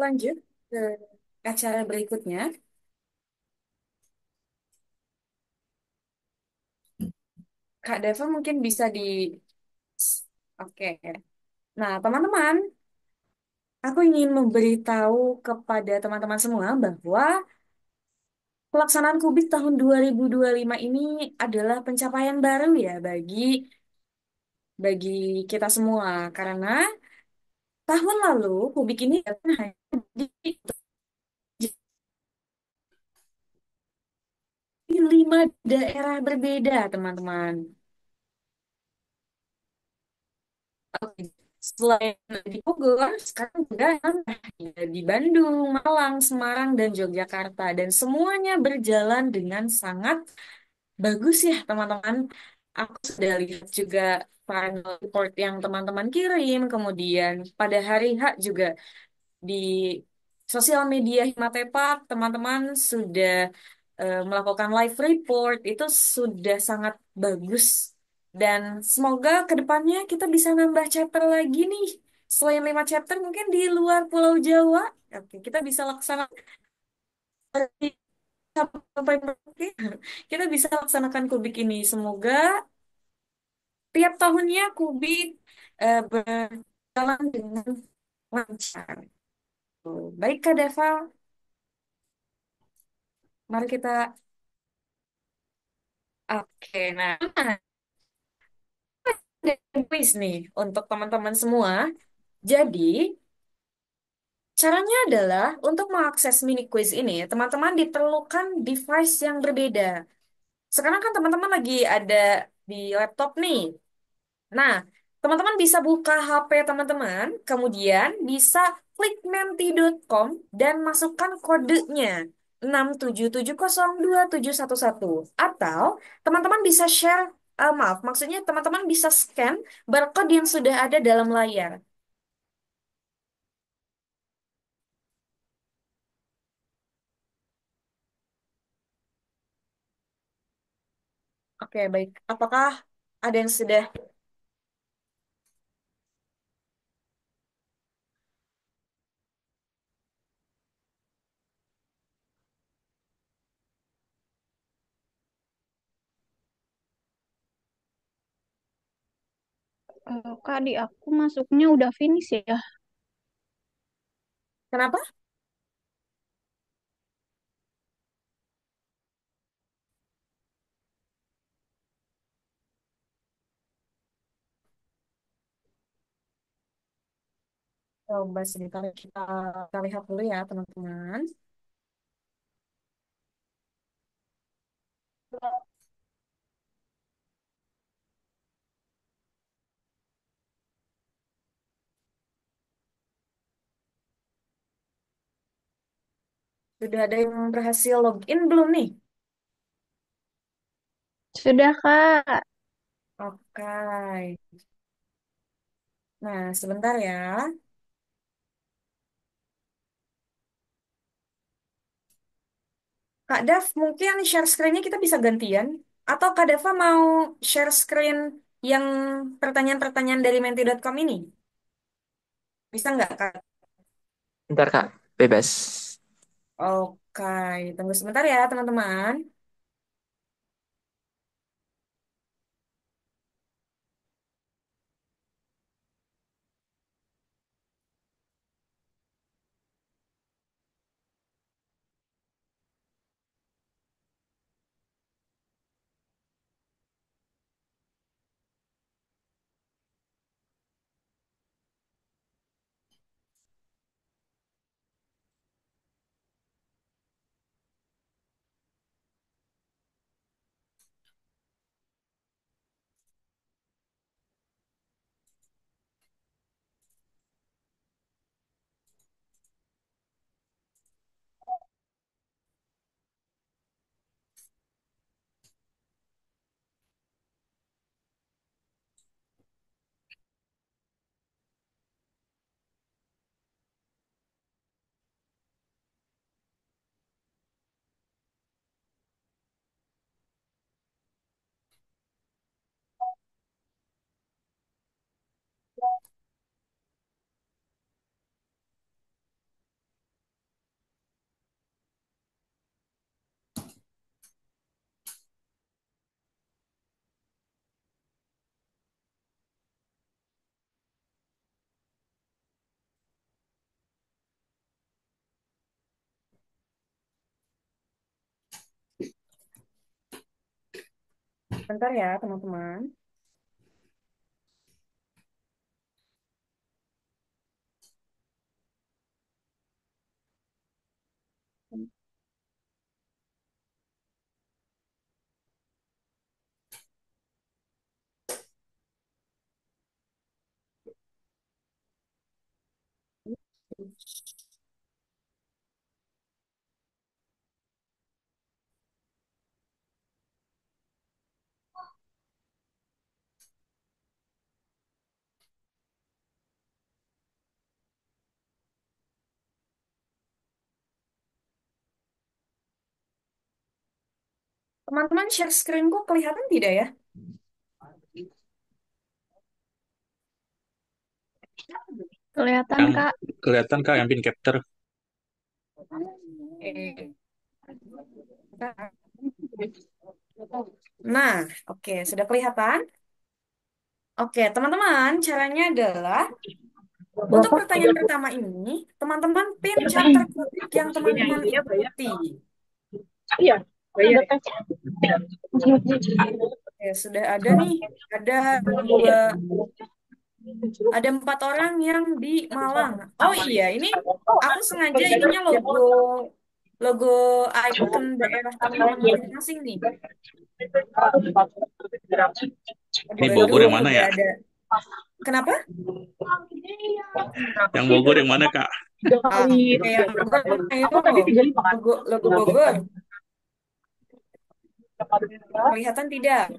lanjut ke acara berikutnya. Kak Deva mungkin bisa di... Oke. Nah, teman-teman, aku ingin memberitahu kepada teman-teman semua bahwa pelaksanaan Kubik tahun 2025 ini adalah pencapaian baru ya bagi kita semua. Karena tahun lalu Kubik ini hanya di 5 daerah berbeda, teman-teman. Oke. Selain di Bogor, sekarang juga ada di Bandung, Malang, Semarang, dan Yogyakarta. Dan semuanya berjalan dengan sangat bagus ya, teman-teman. Aku sudah lihat juga final report yang teman-teman kirim. Kemudian pada hari H juga di sosial media Himatepak, teman-teman sudah melakukan live report. Itu sudah sangat bagus. Dan semoga ke depannya kita bisa nambah chapter lagi nih. Selain 5 chapter, mungkin di luar Pulau Jawa. Oke, kita bisa laksanakan sampai oke, kita bisa laksanakan kubik ini. Semoga tiap tahunnya kubik berjalan dengan lancar. Baik, Kak Deva, mari kita... Oke, nah, ada quiz nih untuk teman-teman semua. Jadi, caranya adalah untuk mengakses mini quiz ini, teman-teman diperlukan device yang berbeda. Sekarang kan teman-teman lagi ada di laptop nih. Nah, teman-teman bisa buka HP teman-teman, kemudian bisa klik menti.com dan masukkan kodenya 6770271. Atau teman-teman bisa share, maaf, maksudnya teman-teman bisa scan barcode yang sudah ada dalam layar. Oke, baik. Apakah ada yang sudah... Kak, di aku masuknya udah finish ya. Kenapa? Coba sebentar kita lihat dulu ya, teman-teman. Sudah ada yang berhasil login belum nih? Sudah, Kak. Oke. Nah, sebentar ya. Kak Dev, mungkin share screen-nya kita bisa gantian. Atau Kak Deva mau share screen yang pertanyaan-pertanyaan dari menti.com ini? Bisa nggak, Kak? Bentar Kak, bebas. Oke, tunggu sebentar ya, teman-teman. Bentar ya, teman-teman. Teman-teman share screenku kelihatan tidak ya? Kelihatan, Yang Kak. kelihatan Kak yang pin capture. Eh, Nah, oke, sudah kelihatan? Oke, teman-teman, caranya adalah untuk pertanyaan pertama ini, teman-teman pin chapter kubik yang teman-teman ikuti. Ya, sudah ada nih, ada dua, ada 4 orang yang di Malang. Oh iya, ini aku sengaja ininya logo, logo icon daerah teman-teman masing-masing nih. Di Ini Bogor Bandung yang mana udah ya? ada. Kenapa? Yang Bogor yang mana Kak? Ah, yang Bogor mana itu logo, logo Bogor. Kelihatan tidak?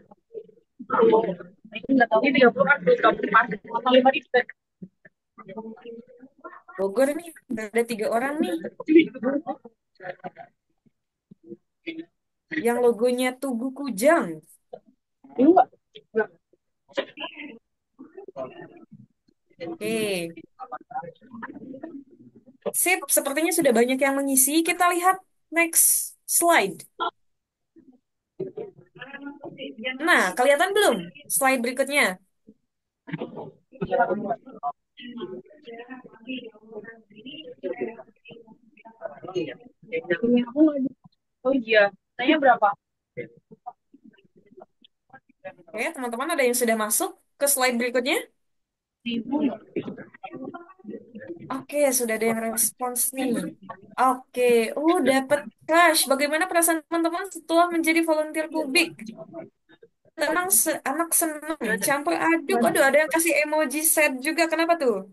Bogor nih, udah ada 3 orang nih. Yang logonya Tugu Kujang. Oke, sip. Sepertinya sudah banyak yang mengisi. Kita lihat next slide. Nah, kelihatan belum slide berikutnya? Oke, teman-teman ada yang sudah masuk ke slide berikutnya? Oke, sudah ada yang respons nih. Oke, dapat cash. Bagaimana perasaan teman-teman setelah menjadi volunteer kubik? Anak seneng, campur aduk. Aduh, ada yang kasih emoji sad juga. Kenapa tuh?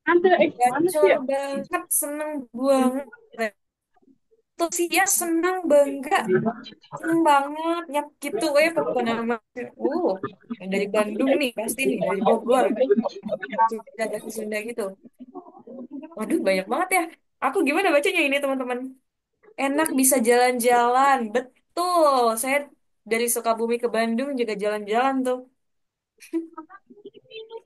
Gacor banget, seneng banget. Antusias, senang, bangga, seneng banget. Nyap gitu, pokoknya nama. Uh, yang dari Bandung nih, pasti nih, dari Bogor. Sudah dari Sunda gitu. Waduh, banyak banget ya. Aku gimana bacanya ini, teman-teman? Enak bisa jalan-jalan. Betul, saya dari Sukabumi ke Bandung juga jalan-jalan tuh.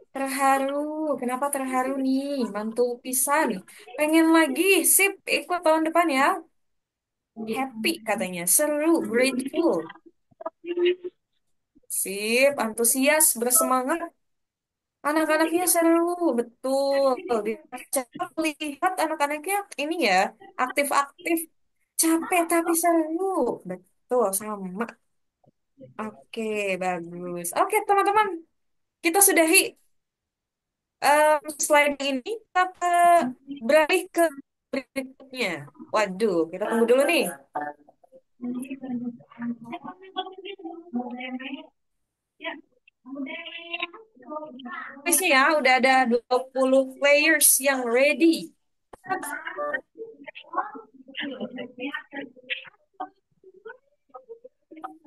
Terharu. Kenapa terharu nih? Mantul pisan. Pengen lagi. Sip, ikut tahun depan ya. Happy katanya. Seru, grateful. Sip, antusias, bersemangat. Anak-anaknya seru, betul. Lihat anak-anaknya ini ya, aktif-aktif. Capek tapi seru. Betul, sama. Oke, bagus. Oke, teman-teman. Kita sudahi slide ini. Kita beralih ke berikutnya. Waduh, kita tunggu dulu nih. Kuisnya ya, udah ada 20 players yang ready.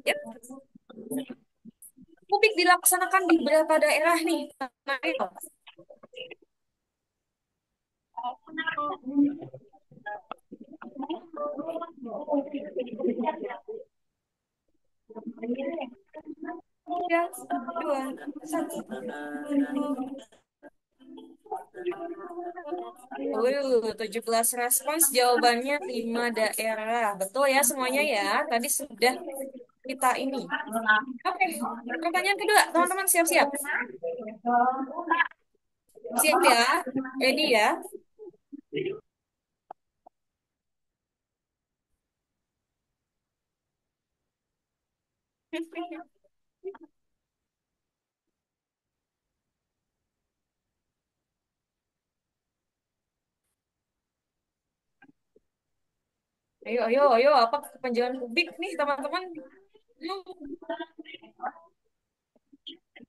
Yap, Publik dilaksanakan di beberapa daerah nih. Nail. Tiga, dua, satu. 17 respons, jawabannya 5 daerah. Betul ya semuanya ya. Tadi sudah kita ini. Oke, pertanyaan kedua, teman-teman siap-siap. Siap ya? Ready ya? Ayo, ayo, ayo. Apa kepanjangan kubik nih, teman-teman?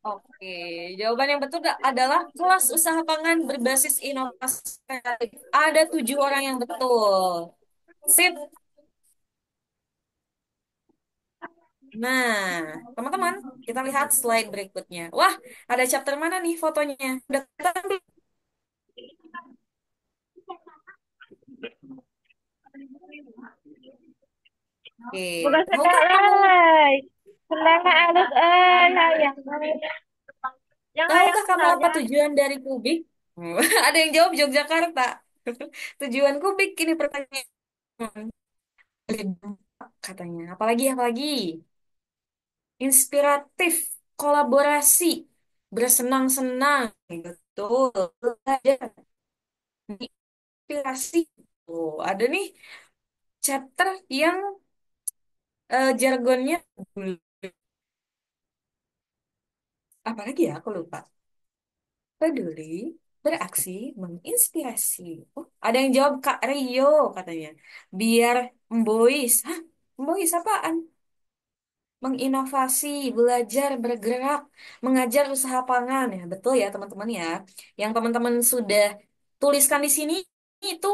Oke, jawaban yang betul adalah kelas usaha pangan berbasis inovasi kreatif. Ada 7 orang yang betul. Sip. Nah, teman-teman, kita lihat slide berikutnya. Wah, ada chapter mana nih fotonya? Udah kelihatan belum? Oke, Bukan tahukah segala, kamu selama alus, yang hayang tahukah kamu apa saja. tujuan dari kubik? Ada yang jawab Yogyakarta. Tujuan kubik ini pertanyaan. Katanya. Apalagi, apalagi? Inspiratif, kolaborasi, bersenang-senang. Betul. Ada inspirasi. Oh, ada nih chapter yang jargonnya apalagi ya? Aku lupa. Peduli, beraksi, menginspirasi. Oh, ada yang jawab Kak Rio katanya. Biar Mbois. Hah? Mbois apaan? Menginovasi, belajar, bergerak, mengajar usaha pangan. Ya, betul ya teman-teman ya. Yang teman-teman sudah tuliskan di sini itu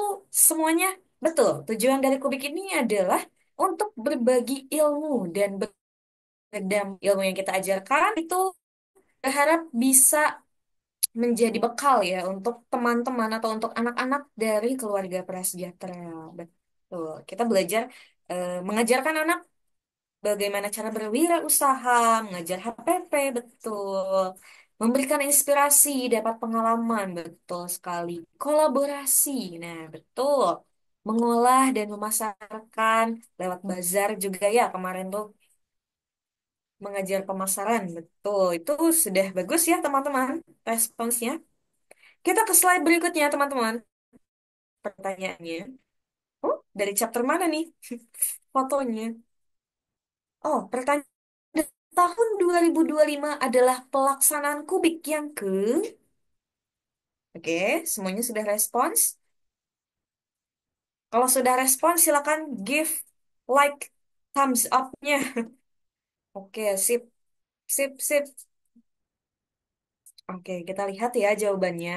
semuanya betul. Tujuan dari Kubik ini adalah untuk berbagi ilmu dan beredam ilmu yang kita ajarkan itu berharap bisa menjadi bekal ya untuk teman-teman atau untuk anak-anak dari keluarga prasejahtera. Betul. Kita belajar mengajarkan anak bagaimana cara berwirausaha, mengajar HPP, betul. Memberikan inspirasi, dapat pengalaman, betul sekali. Kolaborasi, nah betul. Mengolah dan memasarkan lewat bazar juga ya kemarin tuh mengajar pemasaran, betul. Itu sudah bagus ya teman-teman responsnya. Kita ke slide berikutnya teman-teman. Pertanyaannya, oh dari chapter mana nih fotonya? Oh, pertanyaan tahun 2025 adalah pelaksanaan kubik yang ke... Oke, semuanya sudah respons. Kalau sudah respons, silakan give like thumbs up-nya. Oke, sip, sip, sip. Oke, kita lihat ya jawabannya.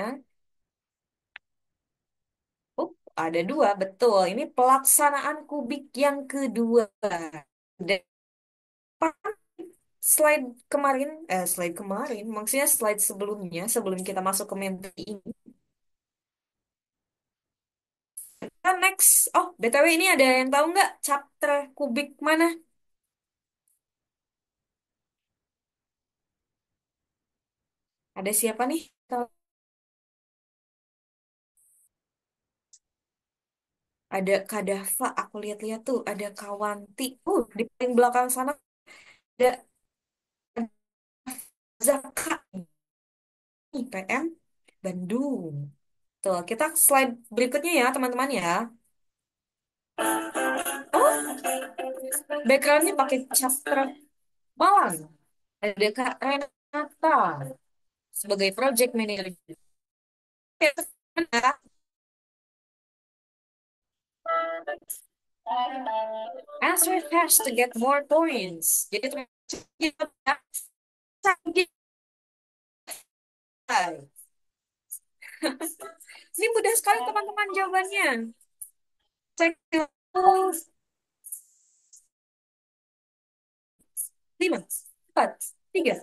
Ada dua, betul. Ini pelaksanaan kubik yang kedua. Dan slide kemarin, maksudnya slide sebelumnya, sebelum kita masuk ke materi ini. Kita next, oh BTW ini ada yang tahu nggak chapter kubik mana? Ada siapa nih? Tahu? Ada Kadafa, aku lihat-lihat tuh, ada Kawanti. Di paling belakang sana ada Zaka nih, PM Bandung. Tuh, kita slide berikutnya ya, teman-teman ya. Backgroundnya pakai chapter Malang. Ada Kak Renata sebagai project manager. Answer fast to get more points. Jadi kita ini mudah sekali teman-teman jawabannya. Cek dulu. 5, 4, 3,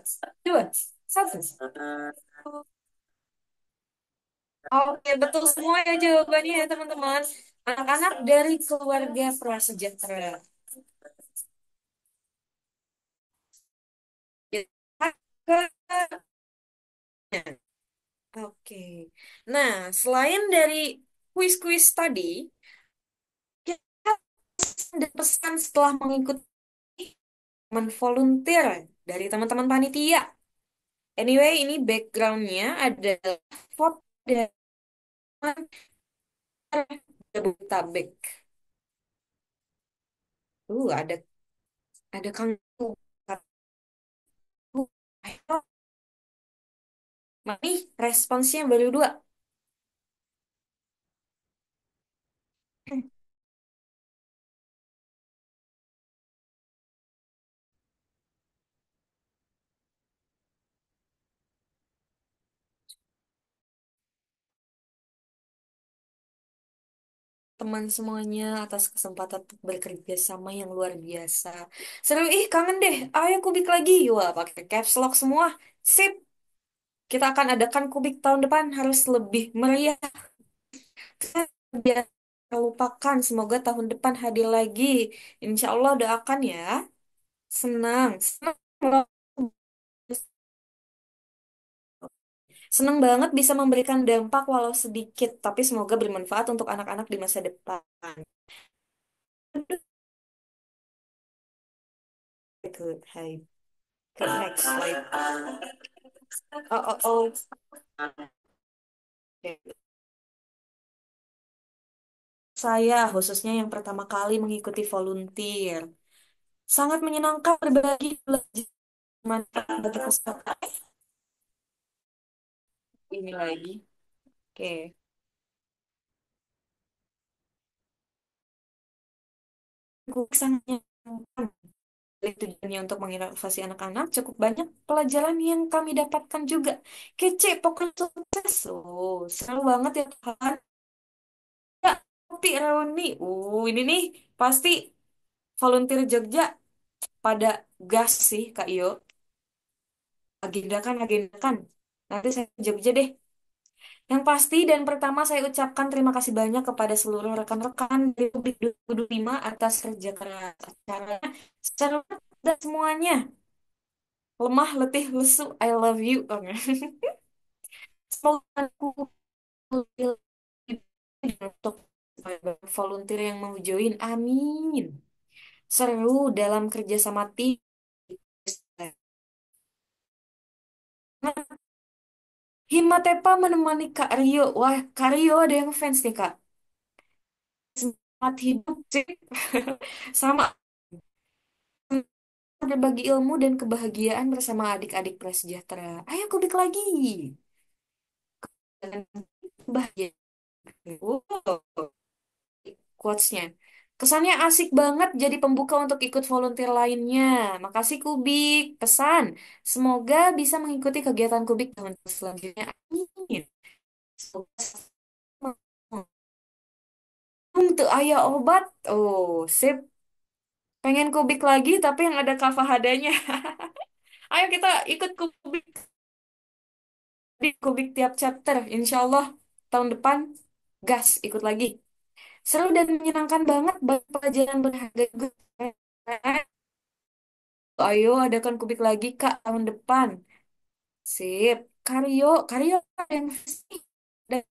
2, 1. Oke, betul semua ya jawabannya ya teman-teman. Anak-anak dari keluarga prasejahtera. Kita ke- Oke. Nah, selain dari kuis-kuis tadi, kita ada pesan setelah mengikuti volunteer dari teman-teman panitia. Anyway, ini backgroundnya ada foto dari Jabodetabek. Ada Kang. Ayo, nih responsnya baru 2. teman semuanya atas kesempatan untuk bekerja sama yang luar biasa. Seru, ih kangen deh. Ayo kubik lagi. Wah, pakai caps lock semua. Sip. Kita akan adakan kubik tahun depan harus lebih meriah. Biar terlupakan. Semoga tahun depan hadir lagi. Insya Allah doakan ya. Senang. Senang. Senang banget bisa memberikan dampak walau sedikit, tapi semoga bermanfaat untuk anak-anak di masa depan. Good, hai. Good, next slide. Oh, oh, oh. Oke. Saya khususnya yang pertama kali mengikuti volunteer. Sangat menyenangkan berbagi belajar bagi peserta. Ini lagi. Oke. Aku sangat menyenangkan. Dari tujuannya untuk menginovasi anak-anak, cukup banyak pelajaran yang kami dapatkan juga. Kece, pokoknya sukses. Oh, seru banget ya Tuhan. Ya, kopi reuni. Ini nih pasti volunteer Jogja pada gas sih, Kak Iyo. Agendakan, agendakan. Nanti saya ke Jogja deh. Yang pasti dan pertama saya ucapkan terima kasih banyak kepada seluruh rekan-rekan di Publik 2025 atas kerja keras acaranya. Secara dan semuanya. Lemah, letih, lesu, I love you. Semoga aku untuk volunteer yang mau join. Amin. Seru dalam kerja sama tim. Nah, Himatepa menemani Kak Rio. Wah, Kak Rio ada yang fans nih, Kak. Semangat hidup sih. Sama berbagi ilmu dan kebahagiaan bersama adik-adik prasejahtera. Ayo kubik lagi. Dan bahagia. Wow. Quotes-nya. Kesannya asik banget jadi pembuka untuk ikut volunteer lainnya. Makasih Kubik. Pesan, semoga bisa mengikuti kegiatan Kubik tahun selanjutnya. Amin. Semoga untuk ayah obat. Oh, sip. Pengen Kubik lagi tapi yang ada Kak Fahadanya. Ayo kita ikut Kubik di Kubik tiap chapter. Insya Allah tahun depan gas ikut lagi. Seru dan menyenangkan banget banyak pelajaran berharga juga. Ayo adakan kubik lagi Kak tahun depan. Sip. Karyo, Karyo ada yang pasti. Dan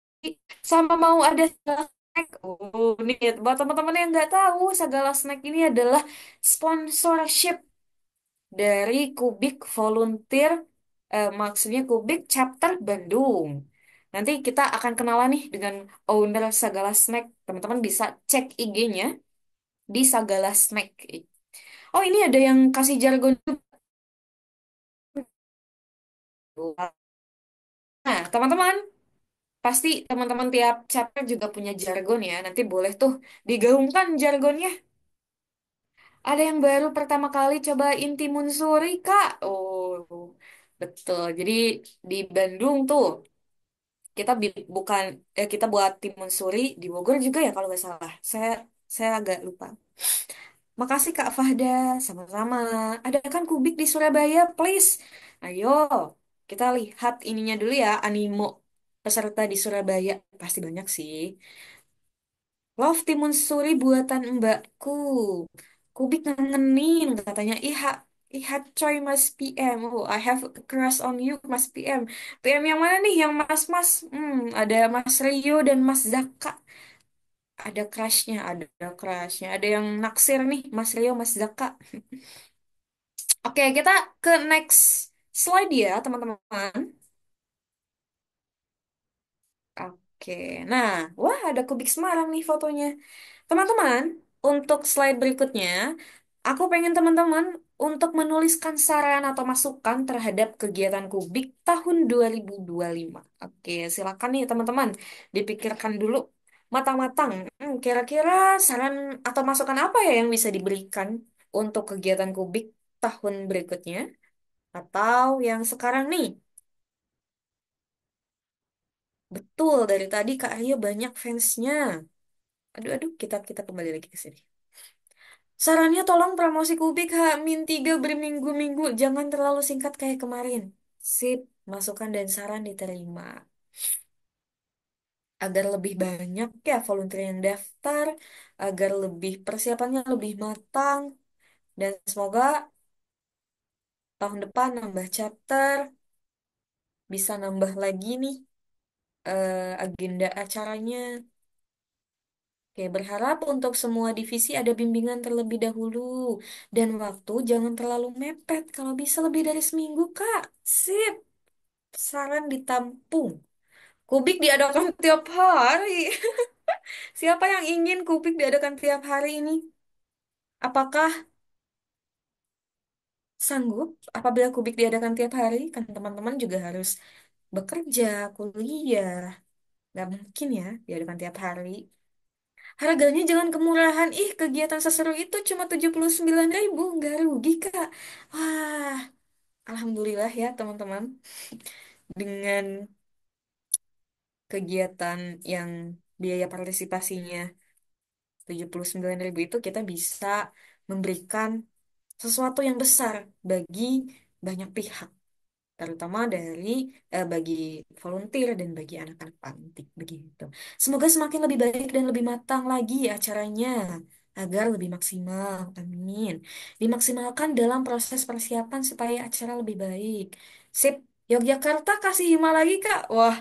sama mau ada Sagala snack. Oh, nih buat teman-teman yang nggak tahu, Sagala Snack ini adalah sponsorship dari Kubik Volunteer, maksudnya Kubik Chapter Bandung. Nanti kita akan kenalan nih dengan owner Sagala Snack. Teman-teman bisa cek IG-nya di Sagala Snack. Oh, ini ada yang kasih jargon juga. Nah, teman-teman, pasti teman-teman tiap chapter juga punya jargon ya. Nanti boleh tuh digaungkan jargonnya. Ada yang baru pertama kali cobain timun suri, Kak. Oh, betul. Jadi di Bandung tuh kita bukan kita buat timun suri di Bogor juga ya kalau nggak salah. Saya agak lupa. Makasih Kak Fahda, sama-sama. Ada kan Kubik di Surabaya, please. Ayo, kita lihat ininya dulu ya, animo peserta di Surabaya. Pasti banyak sih. Love timun suri buatan mbakku. Kubik ngangenin, katanya. Iha coy Mas PM. Oh, I have a crush on you, Mas PM. PM yang mana nih? Yang Mas-Mas? Ada Mas Rio dan Mas Zaka. Ada crushnya, ada crushnya. Ada yang naksir nih, Mas Rio, Mas Zaka. Oke, kita ke next slide ya, teman-teman. Oke, nah, wah ada kubik Semarang nih fotonya. Teman-teman, untuk slide berikutnya, aku pengen teman-teman untuk menuliskan saran atau masukan terhadap kegiatan kubik tahun 2025. Oke, silakan nih teman-teman, dipikirkan dulu matang-matang. Kira-kira saran atau masukan apa ya yang bisa diberikan untuk kegiatan kubik tahun berikutnya? Atau yang sekarang nih. Betul, dari tadi Kak Arya banyak fansnya. Aduh, aduh, kita kembali lagi ke sini. Sarannya tolong promosi Kubik H-3 berminggu-minggu. Jangan terlalu singkat kayak kemarin. Sip, masukan dan saran diterima. Agar lebih banyak ya volunteer yang daftar, agar lebih persiapannya lebih matang, dan semoga tahun depan nambah chapter, bisa nambah lagi nih agenda acaranya. Oke, berharap untuk semua divisi ada bimbingan terlebih dahulu. Dan waktu jangan terlalu mepet. Kalau bisa lebih dari seminggu, Kak. Sip. Saran ditampung. Kubik diadakan tiap hari. Siapa yang ingin kubik diadakan tiap hari ini? Apakah sanggup apabila kubik diadakan tiap hari? Kan teman-teman juga harus bekerja, kuliah. Nggak mungkin ya diadakan tiap hari. Harganya jangan kemurahan. Ih, kegiatan seseru itu cuma 79.000. Nggak rugi, Kak. Wah, alhamdulillah ya, teman-teman. Dengan kegiatan yang biaya partisipasinya 79.000 itu kita bisa memberikan sesuatu yang besar bagi banyak pihak. Terutama bagi volunteer dan bagi anak-anak panti begitu. Semoga semakin lebih baik dan lebih matang lagi acaranya agar lebih maksimal. Amin. Dimaksimalkan dalam proses persiapan supaya acara lebih baik. Sip, Yogyakarta kasih hima lagi, Kak. Wah,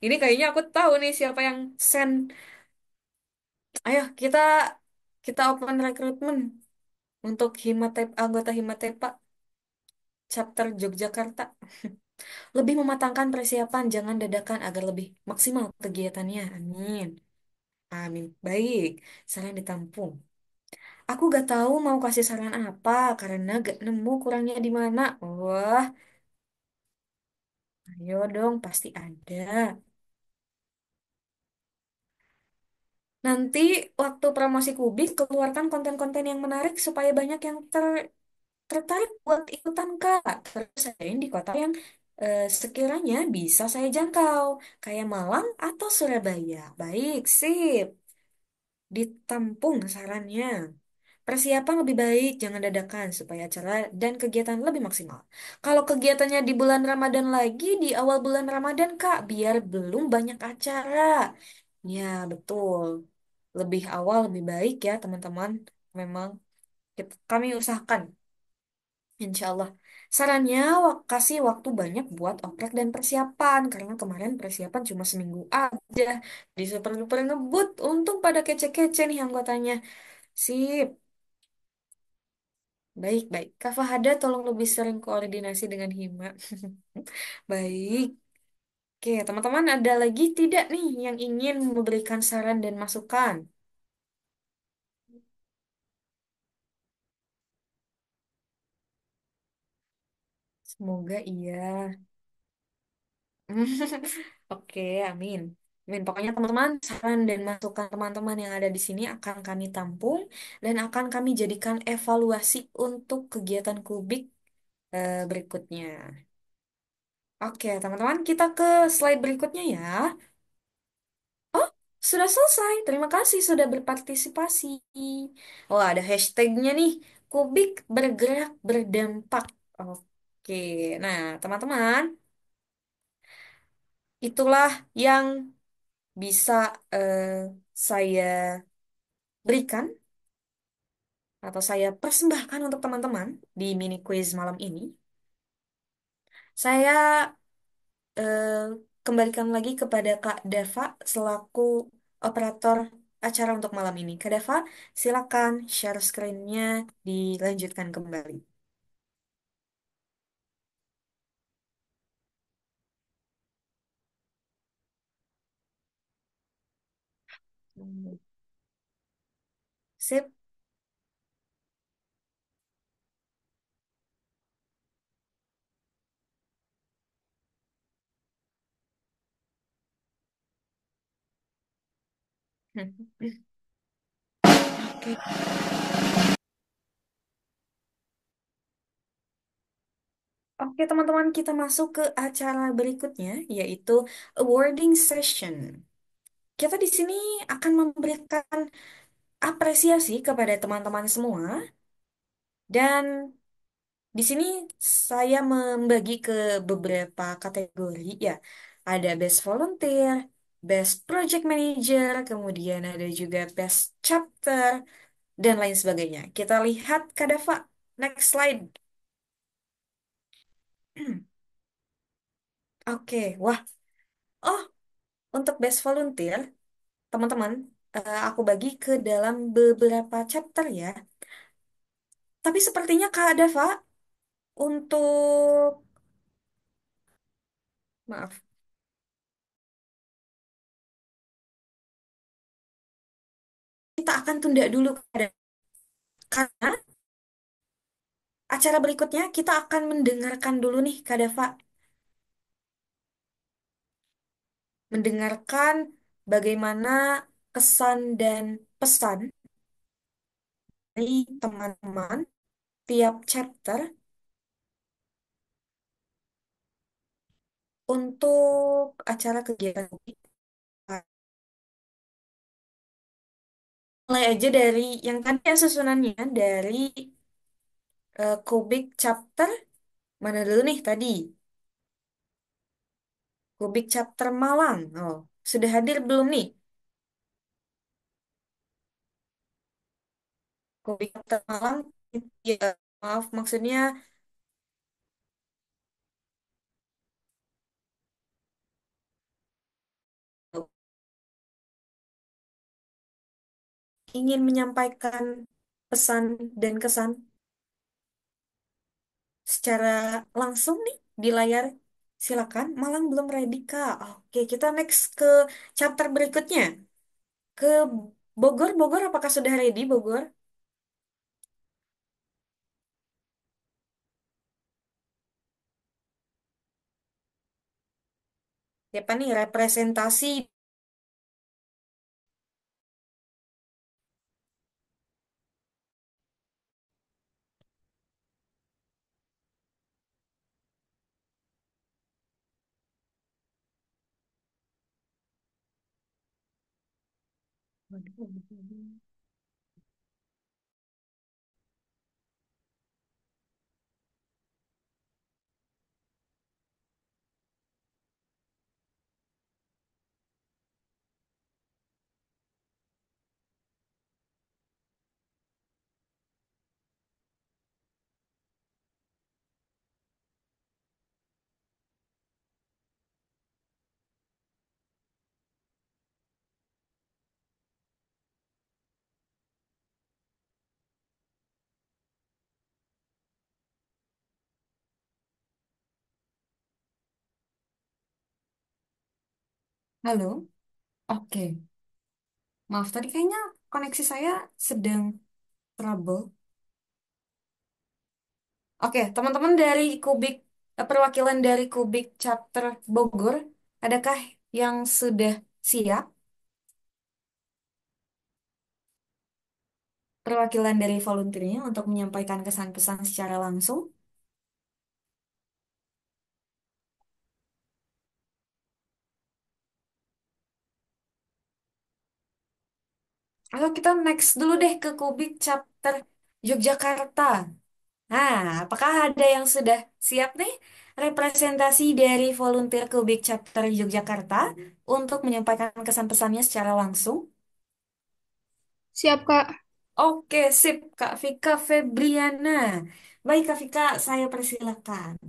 ini kayaknya aku tahu nih siapa yang send. Ayo kita kita open recruitment untuk anggota Himatepa chapter Yogyakarta. Lebih mematangkan persiapan, jangan dadakan agar lebih maksimal kegiatannya. Amin. Amin. Baik, saran ditampung. Aku gak tahu mau kasih saran apa karena gak nemu kurangnya di mana. Wah, ayo dong, pasti ada. Nanti waktu promosi Kubik, keluarkan konten-konten yang menarik supaya banyak yang tertarik buat ikutan Kak. Terus saya di kota yang sekiranya bisa saya jangkau, kayak Malang atau Surabaya. Baik, sip. Ditampung sarannya. Persiapan lebih baik, jangan dadakan supaya acara dan kegiatan lebih maksimal. Kalau kegiatannya di bulan Ramadan lagi, di awal bulan Ramadan, Kak, biar belum banyak acara. Ya, betul. Lebih awal, lebih baik ya, teman-teman. Memang kami usahakan, insya Allah. Sarannya, kasih waktu banyak buat oprek dan persiapan. Karena kemarin persiapan cuma seminggu aja. Di super-duper ngebut. Untung pada kece-kece nih anggotanya. Sip. Baik, baik. Kak Fahada tolong lebih sering koordinasi dengan Hima. Baik. Oke, teman-teman ada lagi tidak nih yang ingin memberikan saran dan masukan? Semoga iya. Oke, amin. Amin. Pokoknya teman-teman, saran dan masukan teman-teman yang ada di sini akan kami tampung dan akan kami jadikan evaluasi untuk kegiatan kubik berikutnya. Oke, teman-teman, kita ke slide berikutnya ya. Oh, sudah selesai. Terima kasih sudah berpartisipasi. Oh, ada hashtagnya nih. Kubik bergerak berdampak. Oke, nah teman-teman, itulah yang bisa eh, saya berikan atau saya persembahkan untuk teman-teman di mini quiz malam ini. Saya eh, kembalikan lagi kepada Kak Dava selaku operator acara untuk malam ini. Kak Dava, silakan share screen-nya dilanjutkan kembali. Hmm, Sip. Oke. Oke, teman-teman, kita masuk ke acara berikutnya, yaitu awarding session. kita di sini akan memberikan apresiasi kepada teman-teman semua dan di sini saya membagi ke beberapa kategori ya. Ada Best Volunteer, Best Project Manager, kemudian ada juga Best Chapter, dan lain sebagainya. Kita lihat Kak Dava. Next slide. Oke, wah. Oh, untuk Best Volunteer, teman-teman, aku bagi ke dalam beberapa chapter ya. Tapi sepertinya Kak Dava, untuk... Maaf, kita akan tunda dulu karena acara berikutnya kita akan mendengarkan dulu nih Kak Dava, mendengarkan bagaimana kesan dan pesan dari teman-teman tiap chapter untuk acara kegiatan kita. Mulai aja dari yang tadi ya susunannya dari Kubik chapter mana dulu nih tadi? Kubik chapter Malang. Oh, sudah hadir belum nih? Kubik chapter Malang. Ya, maaf maksudnya ingin menyampaikan pesan dan kesan secara langsung nih di layar. Silakan, Malang belum ready, Kak. Oke, kita next ke chapter berikutnya. Ke Bogor. Bogor, apakah sudah ready, Bogor? Siapa nih representasi? Halo? Oke. Maaf, tadi kayaknya koneksi saya sedang trouble. Oke, teman-teman dari Kubik, perwakilan dari Kubik Chapter Bogor, adakah yang sudah siap? Perwakilan dari volunteernya untuk menyampaikan kesan pesan secara langsung? Atau kita next dulu deh ke Kubik Chapter Yogyakarta. Nah, apakah ada yang sudah siap nih representasi dari volunteer Kubik Chapter Yogyakarta untuk menyampaikan kesan pesannya secara langsung? Siap, Kak. Oke, sip, Kak Vika Febriana. Baik, Kak Vika, saya persilakan.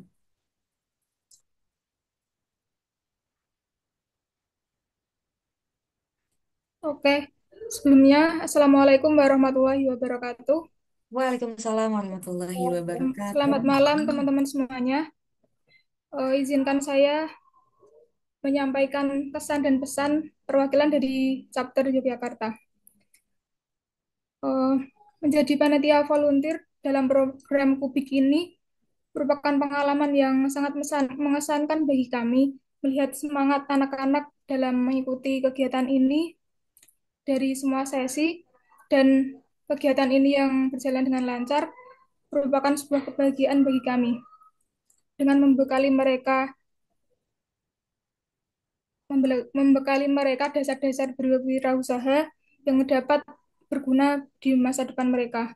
Oke. Sebelumnya, Assalamualaikum warahmatullahi wabarakatuh. Waalaikumsalam warahmatullahi wabarakatuh. Selamat malam, teman-teman semuanya. Izinkan saya menyampaikan pesan dan pesan perwakilan dari chapter Yogyakarta. Eh, Menjadi panitia volunteer dalam program Kubik ini merupakan pengalaman yang sangat mengesankan bagi kami melihat semangat anak-anak dalam mengikuti kegiatan ini dari semua sesi dan kegiatan ini yang berjalan dengan lancar merupakan sebuah kebahagiaan bagi kami dengan membekali mereka membekali mereka dasar-dasar berwirausaha yang dapat berguna di masa depan mereka.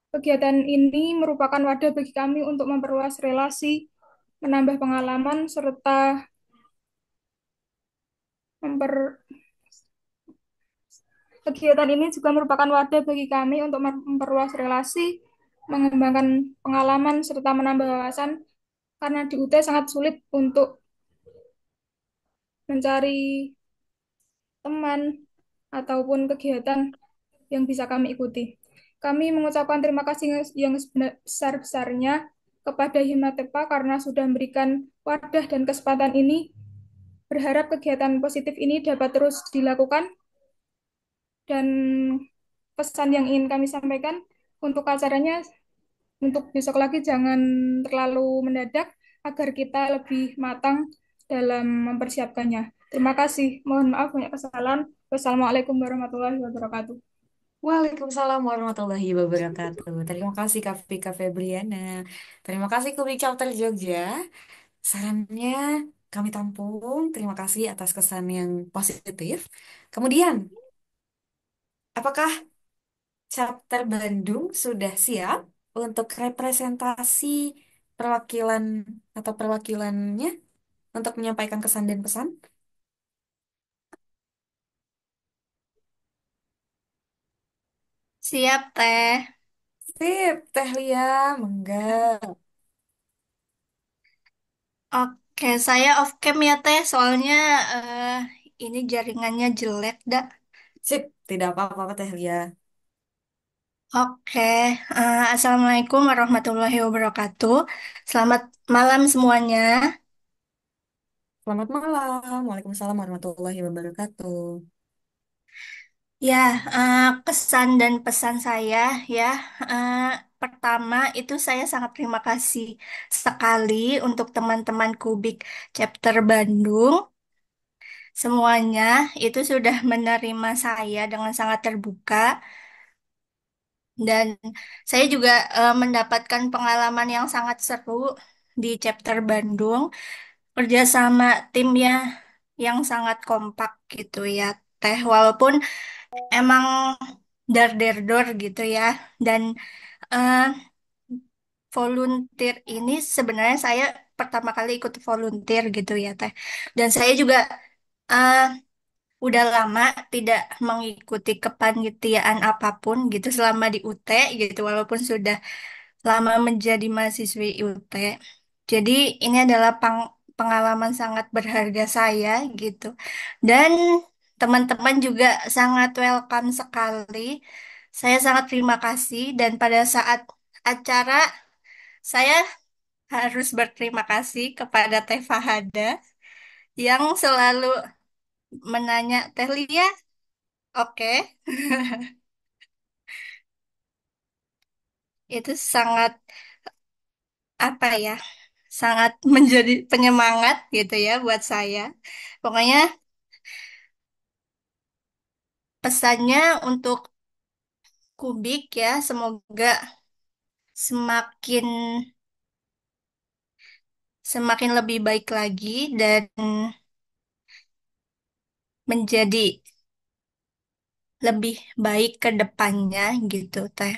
Kegiatan ini merupakan wadah bagi kami untuk memperluas relasi, menambah pengalaman, serta memper kegiatan ini juga merupakan wadah bagi kami untuk memperluas relasi, mengembangkan pengalaman, serta menambah wawasan, karena di UT sangat sulit untuk mencari teman ataupun kegiatan yang bisa kami ikuti. Kami mengucapkan terima kasih yang sebesar-besarnya kepada Himatepa karena sudah memberikan wadah dan kesempatan ini. Berharap kegiatan positif ini dapat terus dilakukan dan pesan yang ingin kami sampaikan untuk acaranya untuk besok lagi jangan terlalu mendadak agar kita lebih matang dalam mempersiapkannya. Terima kasih. Mohon maaf banyak kesalahan. Wassalamualaikum warahmatullahi wabarakatuh. Waalaikumsalam warahmatullahi wabarakatuh. Terima kasih Kak Vika Febriana. Terima kasih Kubik Chapter Jogja. Sarannya kami tampung. Terima kasih atas kesan yang positif. Kemudian, apakah Chapter Bandung sudah siap untuk representasi perwakilan atau perwakilannya untuk menyampaikan kesan dan pesan? Siap, Teh. Sip, Teh Lia, mangga. Oke, saya off cam ya, Teh. Soalnya eh, ini jaringannya jelek, dah. Sip, tidak apa-apa Teh Lia. Oke, Assalamualaikum warahmatullahi wabarakatuh. Selamat malam semuanya. Selamat malam. Waalaikumsalam warahmatullahi wabarakatuh. Ya, kesan dan pesan saya ya. eh, Pertama itu saya sangat terima kasih sekali untuk teman-teman Kubik Chapter Bandung. Semuanya itu sudah menerima saya dengan sangat terbuka dan saya juga mendapatkan pengalaman yang sangat seru di Chapter Bandung. Kerjasama timnya yang sangat kompak gitu ya, Teh. Walaupun emang dar der dor gitu ya. Dan eh, volunteer ini sebenarnya saya pertama kali ikut volunteer gitu ya, Teh. Dan saya juga eh, udah lama tidak mengikuti kepanitiaan apapun gitu selama di UT gitu, walaupun sudah lama menjadi mahasiswi UT. Jadi ini adalah pengalaman sangat berharga saya gitu. Dan teman-teman juga sangat welcome sekali. Saya sangat terima kasih dan pada saat acara saya harus berterima kasih kepada Teh Fahada yang selalu menanya, Teh Lia, oke. Itu sangat apa ya? Sangat menjadi penyemangat gitu ya buat saya. Pokoknya pesannya untuk Kubik ya, semoga semakin semakin lebih baik lagi dan menjadi lebih baik ke depannya gitu, Teh.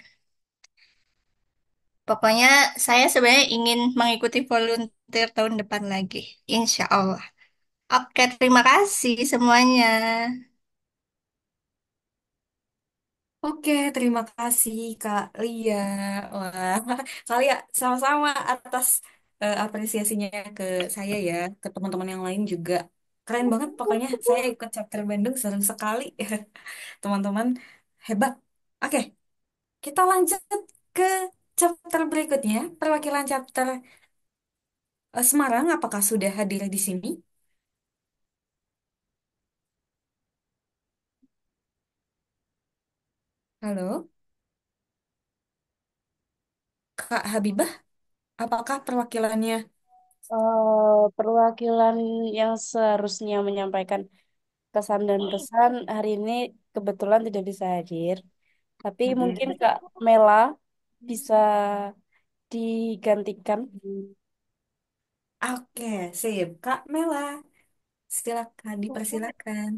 Pokoknya saya sebenarnya ingin mengikuti volunteer tahun depan lagi, insya Allah. Oke, terima kasih semuanya. Oke, terima kasih Kak Lia. Wah, Kak Lia sama-sama atas apresiasinya ke saya ya, ke teman-teman yang lain juga. Keren banget pokoknya. Saya ikut chapter Bandung seru sekali. Teman-teman hebat. Oke, kita lanjut ke chapter berikutnya. Perwakilan chapter Semarang, apakah sudah hadir di sini? Halo, Kak Habibah, apakah perwakilannya? Perwakilan yang seharusnya menyampaikan kesan dan pesan hari ini kebetulan tidak bisa hadir. Tapi mungkin Kak Mela bisa digantikan. Oke, sip. Kak Mela. Silakan, dipersilakan.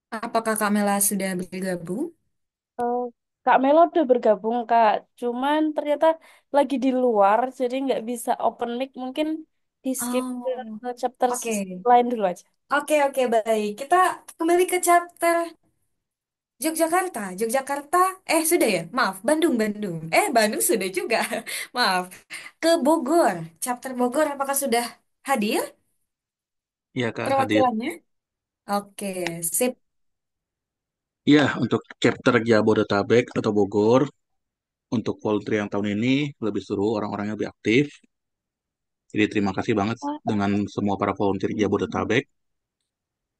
Apakah Kak Mela sudah bergabung? Eh, Kak Melo udah bergabung Kak, cuman ternyata lagi di luar, jadi nggak bisa open mic. Mungkin di skip ke Oh, chapter oke. lain dulu aja. Oke, baik. Kita kembali ke chapter Yogyakarta. Yogyakarta, sudah ya? Maaf, Bandung. Bandung sudah juga. Maaf. Ke Bogor. Chapter Bogor, apakah sudah hadir Iya Kak, hadir. perwakilannya? Oke, sip. Iya, untuk chapter Jabodetabek atau Bogor, untuk volunteer yang tahun ini lebih seru, orang-orangnya lebih aktif. Jadi terima kasih banget dengan semua para volunteer Jabodetabek.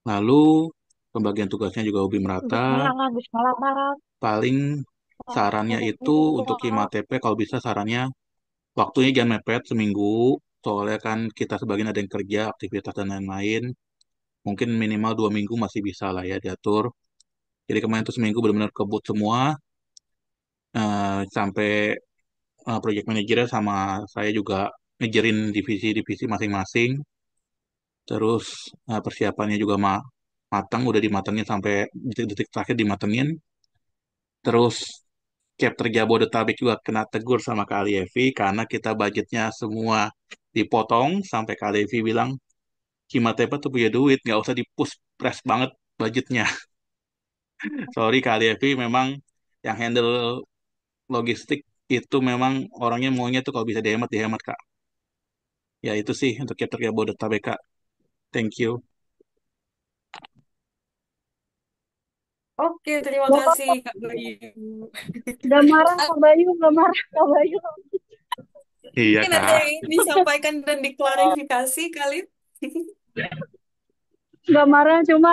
Lalu pembagian tugasnya juga lebih merata. Paling sarannya itu untuk IMATP kalau bisa sarannya waktunya jangan mepet seminggu. Soalnya kan kita sebagian ada yang kerja, aktivitas dan lain-lain. Mungkin minimal 2 minggu masih bisa lah ya diatur. Jadi kemarin tuh seminggu benar-benar kebut semua. Sampai project manajernya sama saya juga ngejarin divisi-divisi masing-masing. Terus persiapannya juga matang, udah dimatengin sampai detik-detik terakhir dimatengin. Terus chapter Jabodetabek juga kena tegur sama Kak Alievi karena kita budgetnya semua dipotong sampai Kak Alievi bilang Cimatepa tuh punya duit, nggak usah di-push press banget budgetnya. Sorry Kak Alievi, memang yang handle logistik itu memang orangnya maunya tuh kalau bisa dihemat, dihemat Kak. Ya itu sih untuk chapter Jabodetabek Kak. Thank you. Oke, terima kasih Kak Bayu. Gak marah Kak Bayu, gak marah Kak Bayu. Iya Mungkin ada Kak. yang disampaikan dan diklarifikasi kali. Gak marah, cuma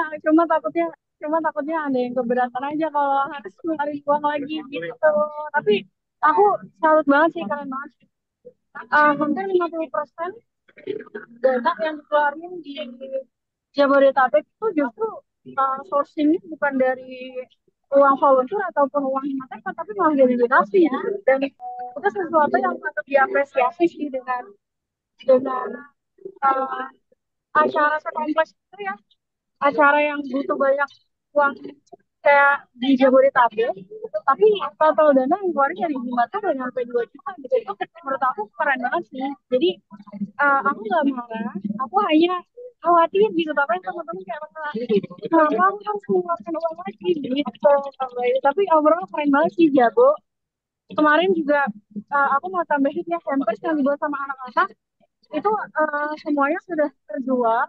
takutnya ada yang keberatan aja kalau harus ngeluarin uang lagi gitu. Tapi aku salut banget sih, keren banget. Hampir 50% dana yang dikeluarin di Jabodetabek itu justru sourcingnya bukan dari uang volunteer ataupun uang Himateka, tapi malah dari donasi gitu. Dan itu sesuatu yang patut diapresiasi sih dengan uh, acara sekompleks itu ya, acara yang butuh banyak uang kayak di Jabodetabek, tapi total dana yang keluarin dari Himateka udah nyampe 2 juta gitu. Itu menurut aku keren banget sih. Jadi aku nggak marah, aku hanya khawatir gitu, tapi teman-teman kayak masalah kenapa aku harus mengeluarkan uang lagi gitu. Tapi overall keren banget sih Jago. Kemarin juga aku mau tambahin ya, hampers yang dibuat sama anak-anak itu semuanya sudah terjual,